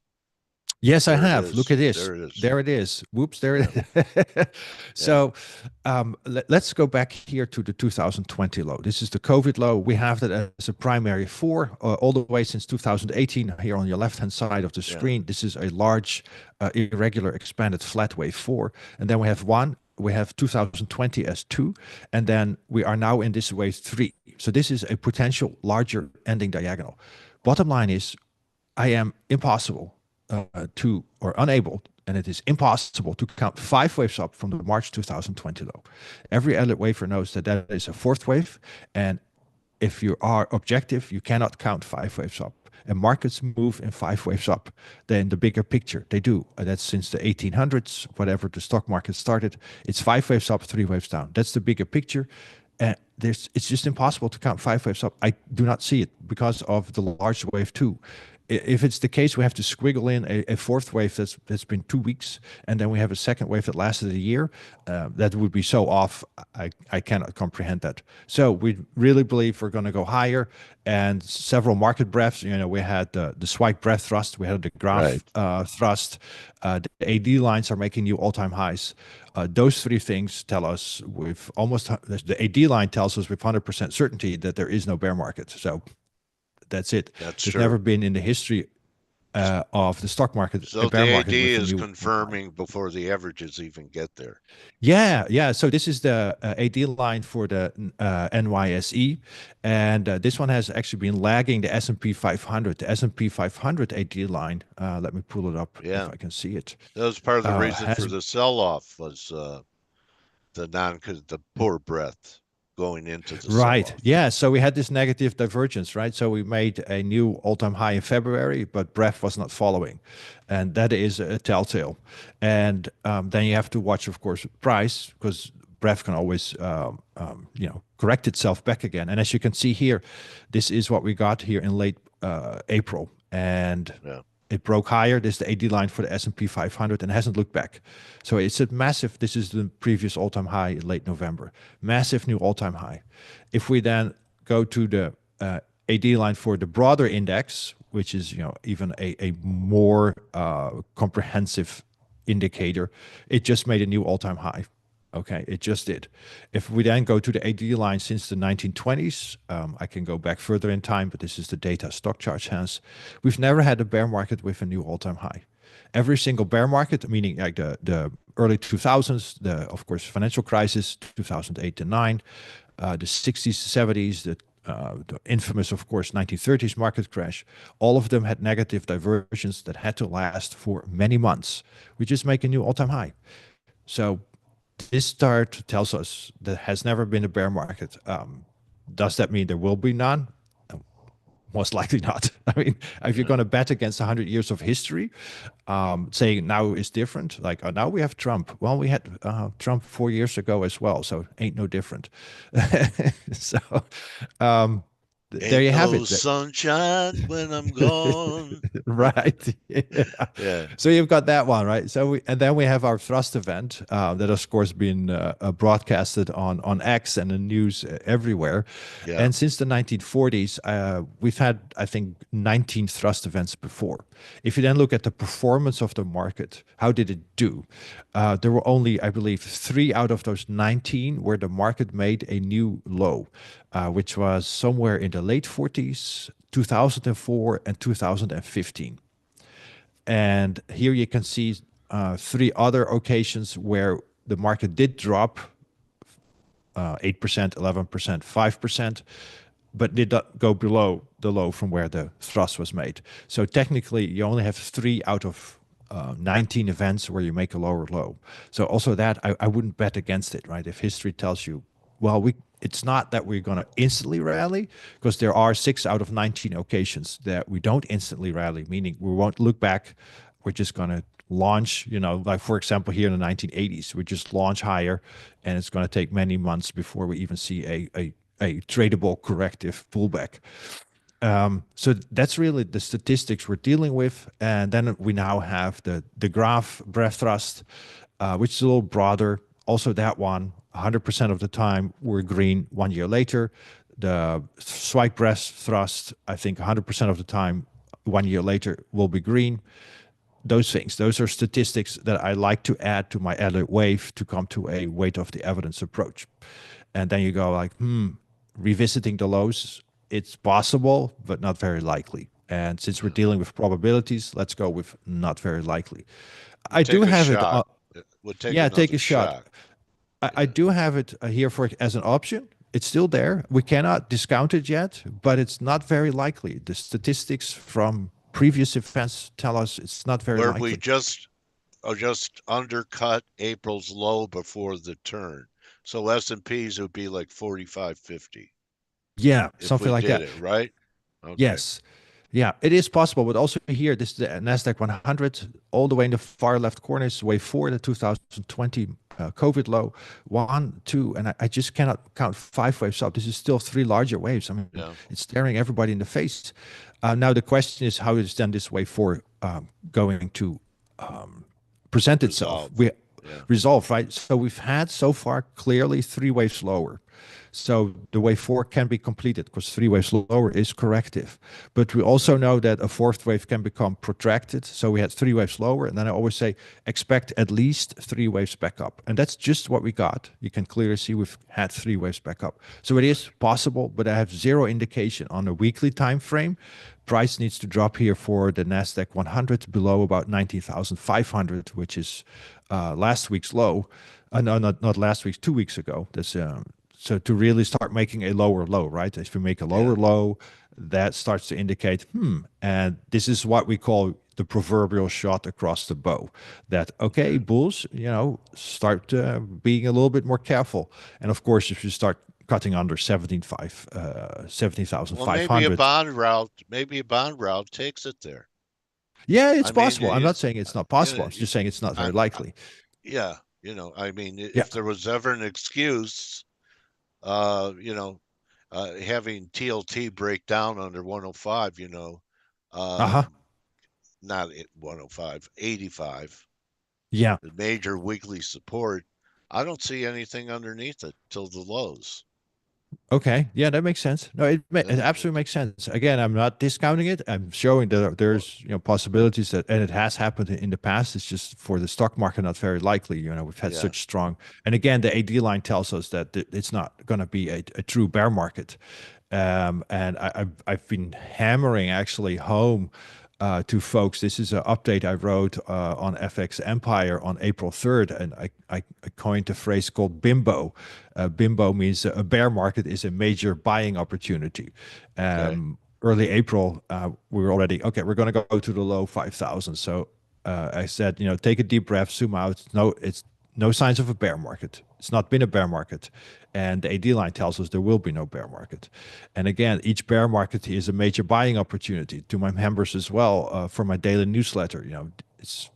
Yes, I There it have. is. Look at this. There it is. There it is. Whoops, there it is. So let's go back here to the 2020 low. This is the COVID low. We have that as a primary 4 all the way since 2018 here on your left-hand side of the screen. This is a large, irregular, expanded flat wave 4. And then we have 1. We have 2020 as 2. And then we are now in this wave 3. So this is a potential larger ending diagonal. Bottom line is I am unable, and it is impossible to count 5 waves up from the March 2020 low. Every Elliott waver knows that that is a 4th wave, and if you are objective, you cannot count 5 waves up. And markets move in 5 waves up. Then the bigger picture, they do. That's since the 1800s, whatever the stock market started. It's 5 waves up, 3 waves down. That's the bigger picture. And it's just impossible to count 5 waves up. I do not see it because of the large wave 2. If it's the case, we have to squiggle in a 4th wave that's been 2 weeks, and then we have a 2nd wave that lasted a year. That would be so off. I cannot comprehend that. So we really believe we're going to go higher, and several market breaths. We had the swipe breath thrust, we had the graph thrust. The AD lines are making new all-time highs. Those 3 things tell us the AD line tells us with 100% certainty that there is no bear market. So that's it. That's There's true. never been in the history of the stock market So a bear the market AD with a is new confirming before the averages even get there. Yeah. So this is the AD line for the NYSE, and this one has actually been lagging the S&P 500. The S&P 500 AD line. Let me pull it up if I can see it. That was part of the reason for the sell-off was the poor breath going into the Right. sell-off. Yeah. So we had this negative divergence, right? So we made a new all-time high in February, but breadth was not following. And that is a telltale. And then you have to watch, of course, price, because breadth can always, correct itself back again. And as you can see here, this is what we got here in late April. And it broke higher. This is the AD line for the S&P 500 and hasn't looked back. So it's a massive, this is the previous all-time high in late November. Massive new all-time high. If we then go to the AD line for the broader index, which is even a more comprehensive indicator, it just made a new all-time high. Okay, it just did. If we then go to the AD line since the 1920s, I can go back further in time, but this is the data stock charts has. We've never had a bear market with a new all-time high. Every single bear market, meaning like the early 2000s, of course, financial crisis, 2008 to 9, the 60s, 70s, the infamous, of course, 1930s market crash, all of them had negative diversions that had to last for many months. We just make a new all-time high. So this chart tells us there has never been a bear market. Does that mean there will be none? Most likely not. I mean, if you're going to bet against 100 years of history, saying now is different, like now we have Trump. Well, we had Trump 4 years ago as well, so ain't no different. So there you have no it. sunshine when I'm gone. Right. Yeah. Yeah. So you've got that one, right? So and then we have our thrust event that, of course, been broadcasted on X and the news everywhere. Yeah. And since the 1940s, we've had, I think, 19 thrust events before. If you then look at the performance of the market, how did it do? There were only, I believe, 3 out of those 19 where the market made a new low, which was somewhere in the late 40s, 2004, and 2015. And here you can see 3 other occasions where the market did drop 8%, 11%, 5%, but did not go below the low from where the thrust was made. So technically, you only have 3 out of 19 events where you make a lower low. So also that, I wouldn't bet against it, right? If history tells you, well, it's not that we're going to instantly rally, because there are 6 out of 19 occasions that we don't instantly rally, meaning we won't look back. We're just going to launch, like, for example, here in the 1980s, we just launch higher, and it's going to take many months before we even see a tradable corrective pullback. So that's really the statistics we're dealing with. And then we now have the graph breadth thrust, which is a little broader. Also that one, 100% of the time we're green 1 year later. The swipe breadth thrust, I think 100% of the time 1 year later will be green. Those are statistics that I like to add to my alert wave to come to a weight of the evidence approach. And then you go like, revisiting the lows, it's possible, but not very likely. And since we're dealing with probabilities, let's go with not very likely. I do have it. Yeah, take a shot. I do have it here for as an option. It's still there. We cannot discount it yet, but it's not very likely. The statistics from previous events tell us it's not very likely. Where we just undercut April's low before the turn. So S&Ps would be like 45.50. Yeah, something like that. Right? Okay. Yes. Yeah, it is possible, but also here, this is the NASDAQ 100, all the way in the far left corner is wave 4, the 2020 COVID low, 1, 2, and I just cannot count 5 waves up. This is still 3 larger waves. I mean, It's staring everybody in the face. Now the question is, how is then this wave 4 going to present itself? Resolve, right? So we've had so far clearly 3 waves lower. So the wave 4 can be completed because 3 waves lower is corrective. But we also know that a 4th wave can become protracted. So we had 3 waves lower. And then I always say, expect at least 3 waves back up. And that's just what we got. You can clearly see we've had 3 waves back up. So it is possible, but I have 0 indication on a weekly time frame. Price needs to drop here for the NASDAQ 100 below about 19,500, which is last week's low. No, not last week's, 2 weeks ago. That's so to really start making a lower low, right? If we make a lower low, that starts to indicate, and this is what we call the proverbial shot across the bow. That, okay, bulls, start being a little bit more careful. And of course, if you start cutting under 70,500. Well, maybe a bond route takes it there. Yeah, it's possible. I'm not saying it's not possible. I'm just saying it's not very likely. If there was ever an excuse, having TLT break down under 105, not 105, 85. Yeah. The major weekly support. I don't see anything underneath it till the lows. Okay. Yeah, that makes sense. No, it absolutely makes sense. Again, I'm not discounting it. I'm showing that there's possibilities that, and it has happened in the past. It's just for the stock market not very likely. We've had such strong, and again, the AD line tells us that it's not going to be a true bear market. And I've been hammering actually home to folks. This is an update I wrote on FX Empire on April 3rd, and I coined a phrase called BIMBO. BIMBO means a bear market is a major buying opportunity. Early April, we were already, we're going to go to the low 5,000. So I said, take a deep breath, zoom out. No, it's no signs of a bear market. It's not been a bear market. And the AD line tells us there will be no bear market. And again, each bear market is a major buying opportunity to my members as well for my daily newsletter. It's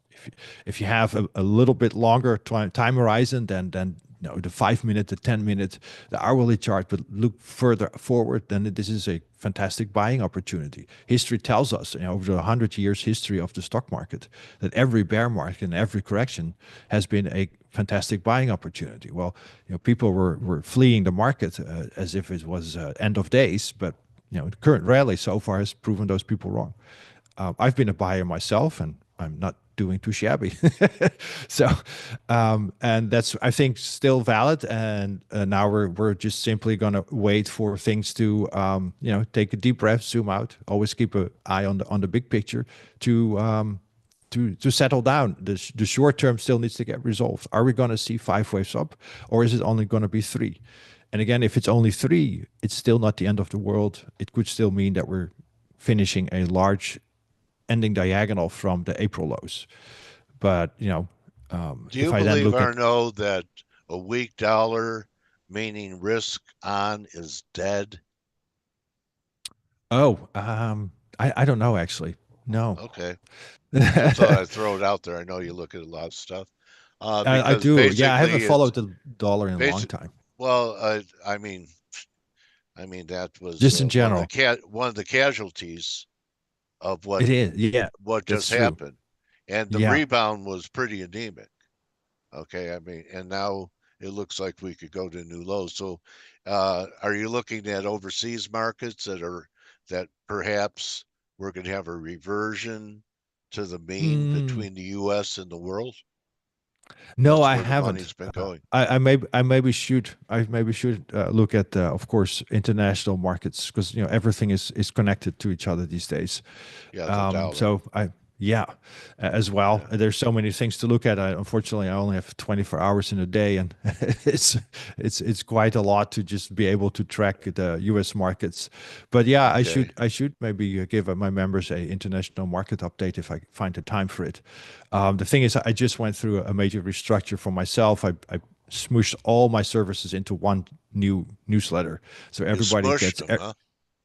if you have a little bit longer time horizon, then the 5-minute, the 10-minute, the hourly chart, but look further forward, then this is a fantastic buying opportunity. History tells us, over the 100 years history of the stock market, that every bear market and every correction has been a fantastic buying opportunity. Well, people were fleeing the market as if it was end of days, but the current rally so far has proven those people wrong. I've been a buyer myself, and I'm not doing too shabby. So, and that's, I think, still valid. And now we're just simply going to wait for things to, take a deep breath, zoom out, always keep an eye on the big picture to settle down. The short term still needs to get resolved. Are we going to see 5 waves up, or is it only going to be 3? And again, if it's only 3, it's still not the end of the world. It could still mean that we're finishing a large ending diagonal from the April lows. But, Do you if I then believe, look at, Arno, that a weak dollar, meaning risk on, is dead? I don't know, actually. No. Okay. I thought I'd throw it out there. I know you look at a lot of stuff. I Because do. Yeah, I haven't basically followed the dollar in a long basic, time. well, I mean that was Just in general. one of the casualties of what It is. Yeah, what that's just true. happened, and the Yeah. rebound was pretty anemic. Okay, I mean, and now it looks like we could go to new lows. So, are you looking at overseas markets that perhaps we're going to have a reversion to the mean between the U.S. and the world? No, That's I where the haven't. money's been going. I maybe should look at of course international markets, because everything is connected to each other these days. Yeah, the dollar. So as well. Yeah. There's so many things to look at. Unfortunately, I only have 24 hours in a day, and it's quite a lot to just be able to track the U.S. markets. But yeah, Okay. I should maybe give my members a international market update if I find the time for it. The thing is, I just went through a major restructure for myself. I smooshed all my services into one new newsletter, so everybody You smushed gets. them, huh?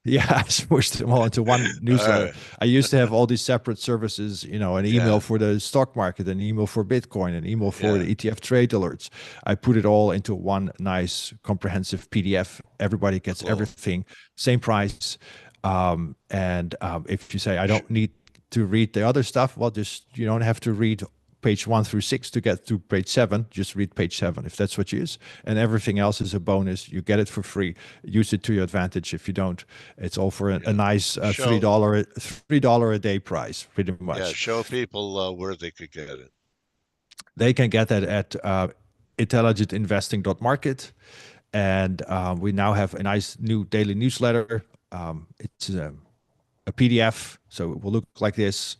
Yeah, I smushed them all into one newsletter. right. I used to have all these separate services, an email Yeah. for the stock market, an email for Bitcoin, an email for Yeah. the ETF trade alerts. I put it all into one nice comprehensive PDF. Everybody gets Cool. everything, same price. If you say, I don't need to read the other stuff, well, you don't have to read page 1 through 6 to get to page 7. Just read page 7 if that's what you use, and everything else is a bonus. You get it for free. Use it to your advantage. If you don't, it's all for a nice $3 a day price, pretty much. Yeah, show people where they could get it. They can get that at intelligentinvesting.market, and we now have a nice new daily newsletter. It's a PDF, so it will look like this.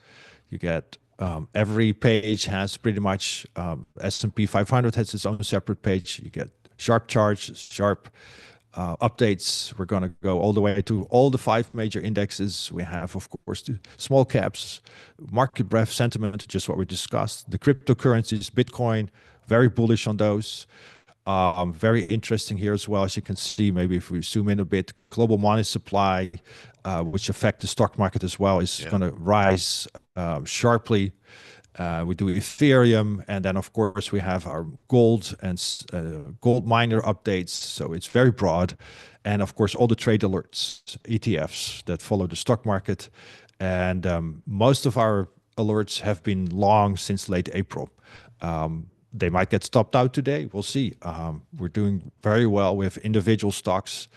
You get every page has pretty much S&P 500 has its own separate page. You get sharp charts, sharp updates. We're going to go all the way to all the 5 major indexes. We have, of course, the small caps, market breadth sentiment, just what we discussed. The cryptocurrencies, Bitcoin, very bullish on those. Very interesting here as well, as you can see. Maybe if we zoom in a bit, global money supply, which affect the stock market as well, is going to rise sharply. We do Ethereum, and then of course we have our gold and gold miner updates. So it's very broad, and of course all the trade alerts, ETFs that follow the stock market, and most of our alerts have been long since late April. They might get stopped out today. We'll see. We're doing very well with individual stocks.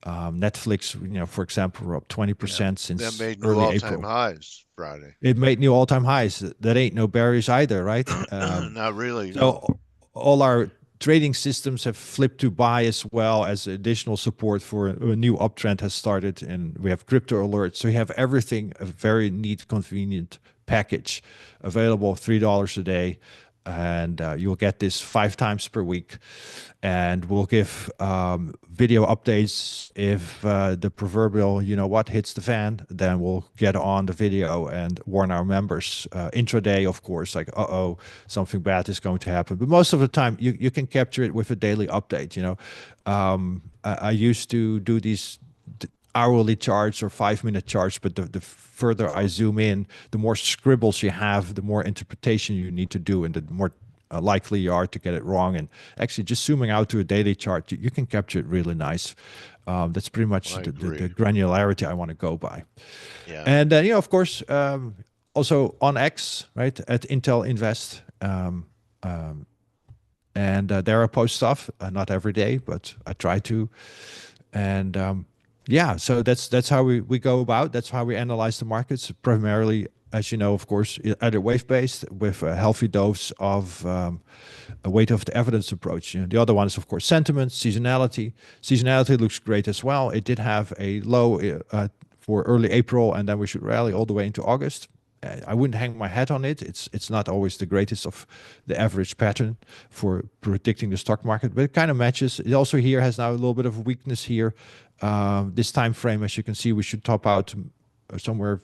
Netflix, for example, we're up 20% since that made new early all-time April. highs Friday. It made new all-time highs. That ain't no bearish either, right? Not really. So No. all our trading systems have flipped to buy, as well as additional support for a new uptrend has started, and we have crypto alerts. So you have everything, a very neat, convenient package available, $3 a day. And you'll get this 5 times per week, and we'll give video updates if the proverbial hits the fan. Then we'll get on the video and warn our members intraday, of course, like something bad is going to happen. But most of the time you can capture it with a daily update. I used to do these hourly charts or 5-minute charts, but the further I zoom in, the more scribbles you have, the more interpretation you need to do, and the more likely you are to get it wrong. And actually, just zooming out to a daily chart, you can capture it really nice. That's pretty much the granularity I want to go by. Yeah. And then, of course, also on X, right, at Intel Invest. And there I post stuff, not every day, but I try to. And yeah, so that's how we go about. That's how we analyze the markets, primarily, as you know, of course, either wave-based with a healthy dose of a weight of the evidence approach. The other one is, of course, sentiment, seasonality. Seasonality looks great as well. It did have a low for early April, and then we should rally all the way into August. I wouldn't hang my hat on it. It's not always the greatest of the average pattern for predicting the stock market, but it kind of matches. It also here has now a little bit of a weakness here. This time frame, as you can see, we should top out somewhere,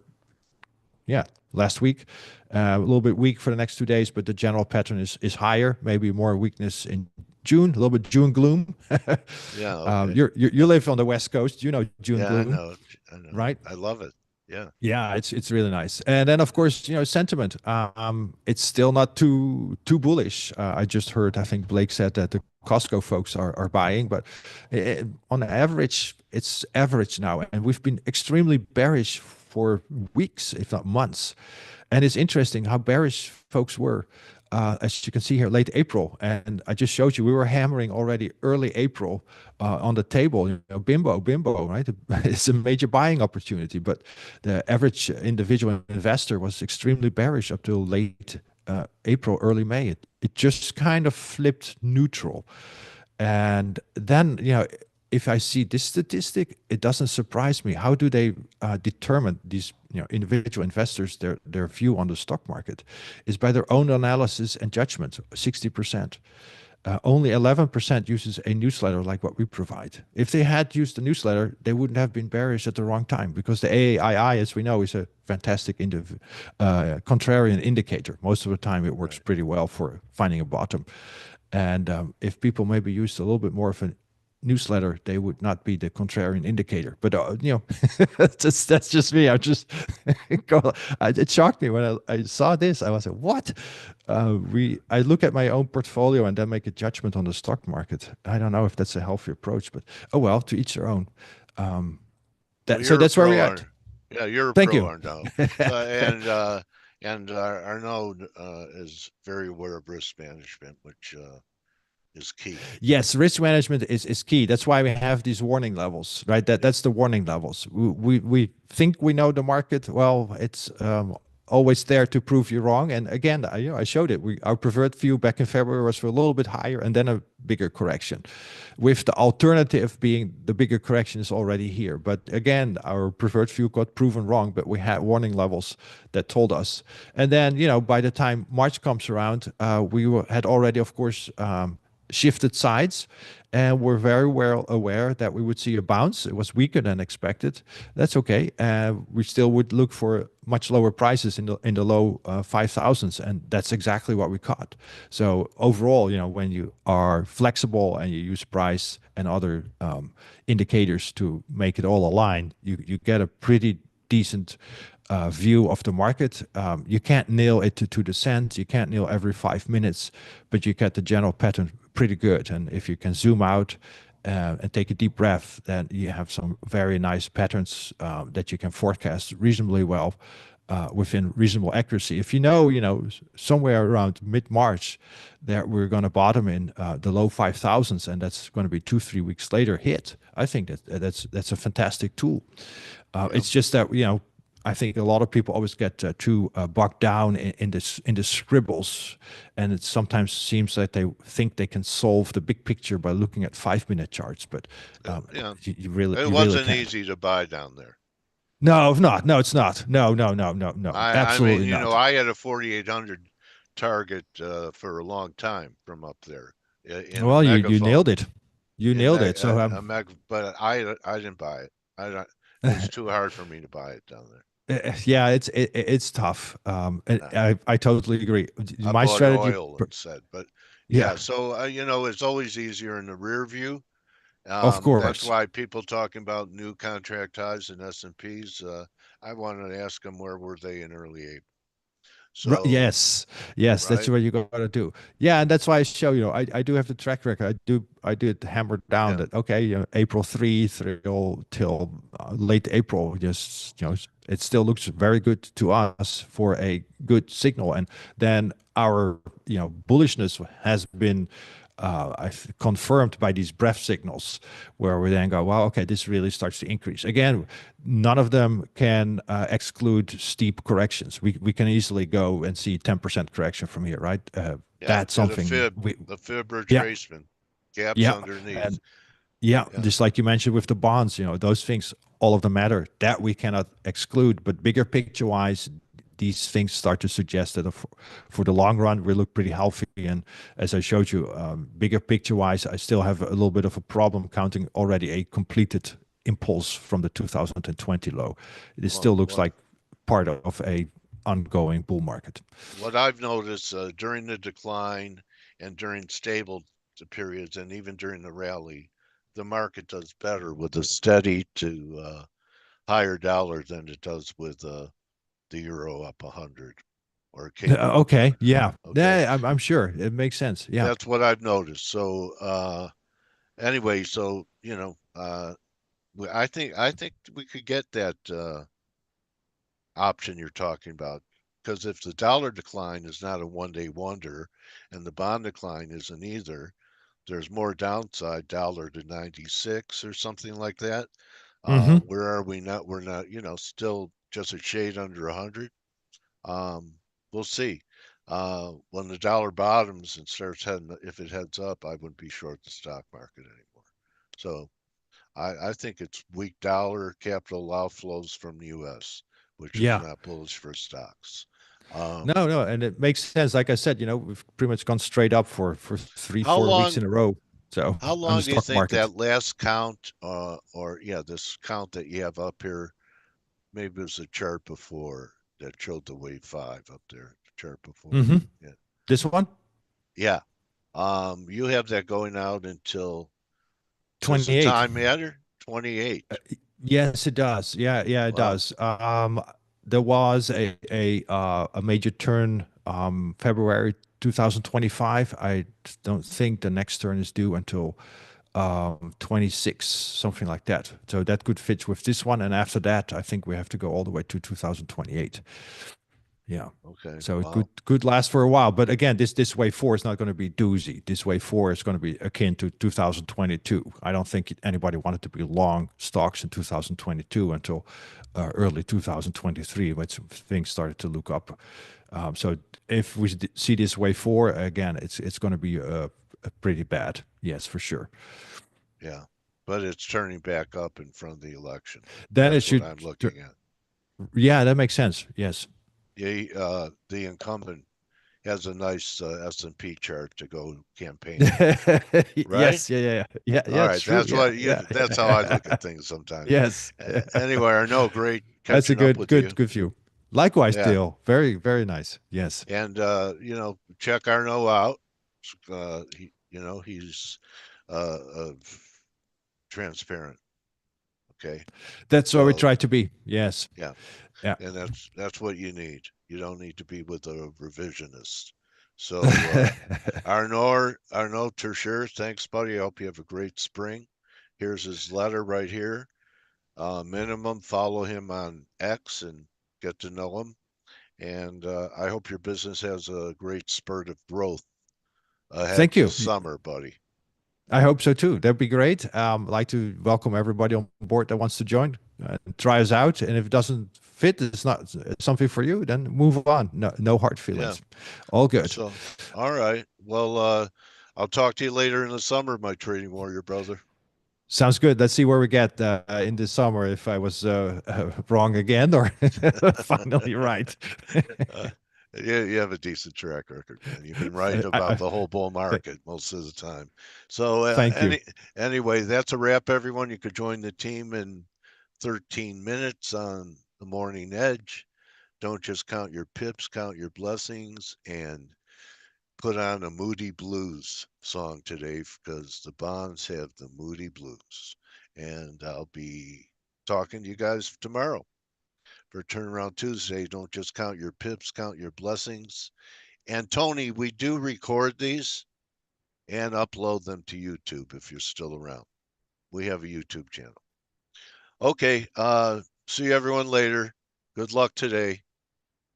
last week. A little bit weak for the next 2 days, but the general pattern is higher. Maybe more weakness in June, a little bit June gloom. Yeah. Okay. You live on the West Coast, you know June gloom. I know. Right? I love it. Yeah. Yeah, it's really nice. And then, of course, sentiment. It's still not too bullish. I just heard, I think Blake said that the Costco folks are buying, but on average, it's average now. And we've been extremely bearish for weeks, if not months. And it's interesting how bearish folks were. As you can see here, late April, and I just showed you we were hammering already early April on the table. Bimbo, right? It's a major buying opportunity, but the average individual investor was extremely bearish up till late April, early May. It just kind of flipped neutral, and then if I see this statistic, it doesn't surprise me. How do they determine these individual investors their view on the stock market? Is by their own analysis and judgment. 60%. Only 11% uses a newsletter like what we provide. If they had used the newsletter, they wouldn't have been bearish at the wrong time, because the AAII, as we know, is a fantastic contrarian indicator. Most of the time, it works pretty well for finding a bottom. And if people maybe used a little bit more of a newsletter, they would not be the contrarian indicator. But that's just me. It shocked me when I saw this. I was like, what? I look at my own portfolio and then make a judgment on the stock market. I don't know if that's a healthy approach, but oh well, to each their own. So that's where we're at. Yeah, you're a Thank pro, you. Arno. And Arno is very aware of risk management, which is key. Yes, risk management is key. That's why we have these warning levels, right? That's the warning levels. We think we know the market. Well, it's always there to prove you wrong. And again, I showed it. Our preferred view back in February was for a little bit higher and then a bigger correction, with the alternative being the bigger correction is already here. But again, our preferred view got proven wrong, but we had warning levels that told us. And then, by the time March comes around, we had already, of course, shifted sides, and we're very well aware that we would see a bounce. It was weaker than expected. That's okay. We still would look for much lower prices in the low 5,000s, and that's exactly what we caught. So overall, when you are flexible and you use price and other indicators to make it all align, you get a pretty decent view of the market. You can't nail it to the cent. You can't nail every 5 minutes, but you get the general pattern pretty good. And if you can zoom out and take a deep breath, then you have some very nice patterns that you can forecast reasonably well within reasonable accuracy. If you know somewhere around mid-March that we're going to bottom in the low 5,000s, and that's going to be 2-3 weeks later hit, I think that's a fantastic tool. It's just that I think a lot of people always get too bogged down in the scribbles, and it sometimes seems that they think they can solve the big picture by looking at 5-minute charts. But you really, it wasn't easy to buy down there. No, it's not. No. Absolutely not. I had a 4,800 target for a long time from up there. Well, you nailed it. You nailed it. So, but I didn't buy it. It's too hard for me to buy it down there. Yeah, it's tough. I totally agree. My strategy instead, but yeah. So it's always easier in the rear view. Of course, that's why people talking about new contract highs and S&Ps. I wanted to ask them where were they in early April. So, Yes, yes, that's right? what you got to do. Yeah, and that's why I show I do have the track record. I did hammer down Yeah. that okay, April 3 till late April. Just it still looks very good to us for a good signal, and then our bullishness has been confirmed by these breath signals, where we then go, well, okay, this really starts to increase. Again, none of them can exclude steep corrections. We can easily go and see 10% correction from here, right? Yeah. That's Get something a fib yeah, retracement. Gaps yeah, underneath. and yeah, Yeah. just like you mentioned with the bonds, those things, all of them matter. That we cannot exclude, but bigger picture wise, these things start to suggest that for the long run, we look pretty healthy. And as I showed you, bigger picture wise, I still have a little bit of a problem counting already a completed impulse from the 2020 low. It still looks like part of a ongoing bull market. What I've noticed during the decline and during stable periods and even during the rally, the market does better with a steady to higher dollar than it does with the euro up 100 or cable. Okay, yeah, Okay, yeah, I'm sure it makes sense. Yeah, that's what I've noticed. So anyway, so I think we could get that option you're talking about. Because if the dollar decline is not a 1-day wonder and the bond decline isn't either, there's more downside dollar to 96 or something like that. mm-hmm. Where are we not? We're not, still just a shade under 100. Um, we'll see. When the dollar bottoms and starts heading, if it heads up, I wouldn't be short the stock market anymore. So I think it's weak dollar capital outflows from the U.S., which is Yeah. not bullish for stocks. No, and it makes sense. Like I said, we've pretty much gone straight up for three, How 4 weeks long? in a row. So How on the long do you stock think market. that last count, or yeah, this count that you have up here, maybe it was a chart before that showed the wave 5 up there, the chart before. Mm-hmm. Yeah, This one, yeah. You have that going out until, does the 28. time matter? 28. Yes, it does. Yeah, it Wow. does. There was a major turn February 2025. I don't think the next turn is due until 26, something like that. So that could fit with this one. And after that, I think we have to go all the way to 2028. Yeah. Okay. So it Wow. could last for a while, but again, this wave 4 is not going to be doozy. This wave 4 is going to be akin to 2022. I don't think anybody wanted to be long stocks in 2022 until early 2023, when things started to look up. So if we see this wave 4 again, it's going to be pretty bad. Yes, for sure. Yeah. But it's turning back up in front of the election. Then it That's what should. I'm looking at. Yeah, that makes sense. Yes. The incumbent has a nice S&P chart to go campaign, right? Yes. Yeah. All It's right, true. that's Yeah. what you. Yeah. That's how I look at things sometimes. Yes. Anyway, I know. Great That's a catching up with you. good view. Likewise, Yeah, Dale. Very, very nice. Yes. and check Arno out. He's transparent. Okay, That's what we so try to be. Yes. yeah, Yeah. and that's what you need. You don't need to be with a revisionist. So Arno Ture, thanks, buddy. I hope you have a great spring. Here's his letter right here. Minimum, follow him on X and get to know him. And I hope your business has a great spurt of growth ahead Thank you. this summer, buddy. I hope so too. That'd be great. I'd like to welcome everybody on board that wants to join. Try us out, and if it doesn't fit, it's not something for you, then move on. No hard feelings. Yeah. All good. So, all right. Well, I'll talk to you later in the summer, my trading warrior brother. Sounds good. Let's see where we get in the summer. If I was wrong again, or finally right. You have a decent track record, man. You've been right about the whole bull market most of the time. So Thank you. Anyway, that's a wrap, everyone. You could join the team in 13 minutes on the Morning Edge. Don't just count your pips, count your blessings, and put on a Moody Blues song today because the bonds have the Moody Blues. And I'll be talking to you guys tomorrow. for Turnaround Tuesday. Don't just count your pips, count your blessings. And Tony, we do record these and upload them to YouTube if you're still around. We have a YouTube channel. Okay, see you everyone later. Good luck today.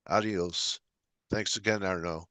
Adios. Thanks again, Arno.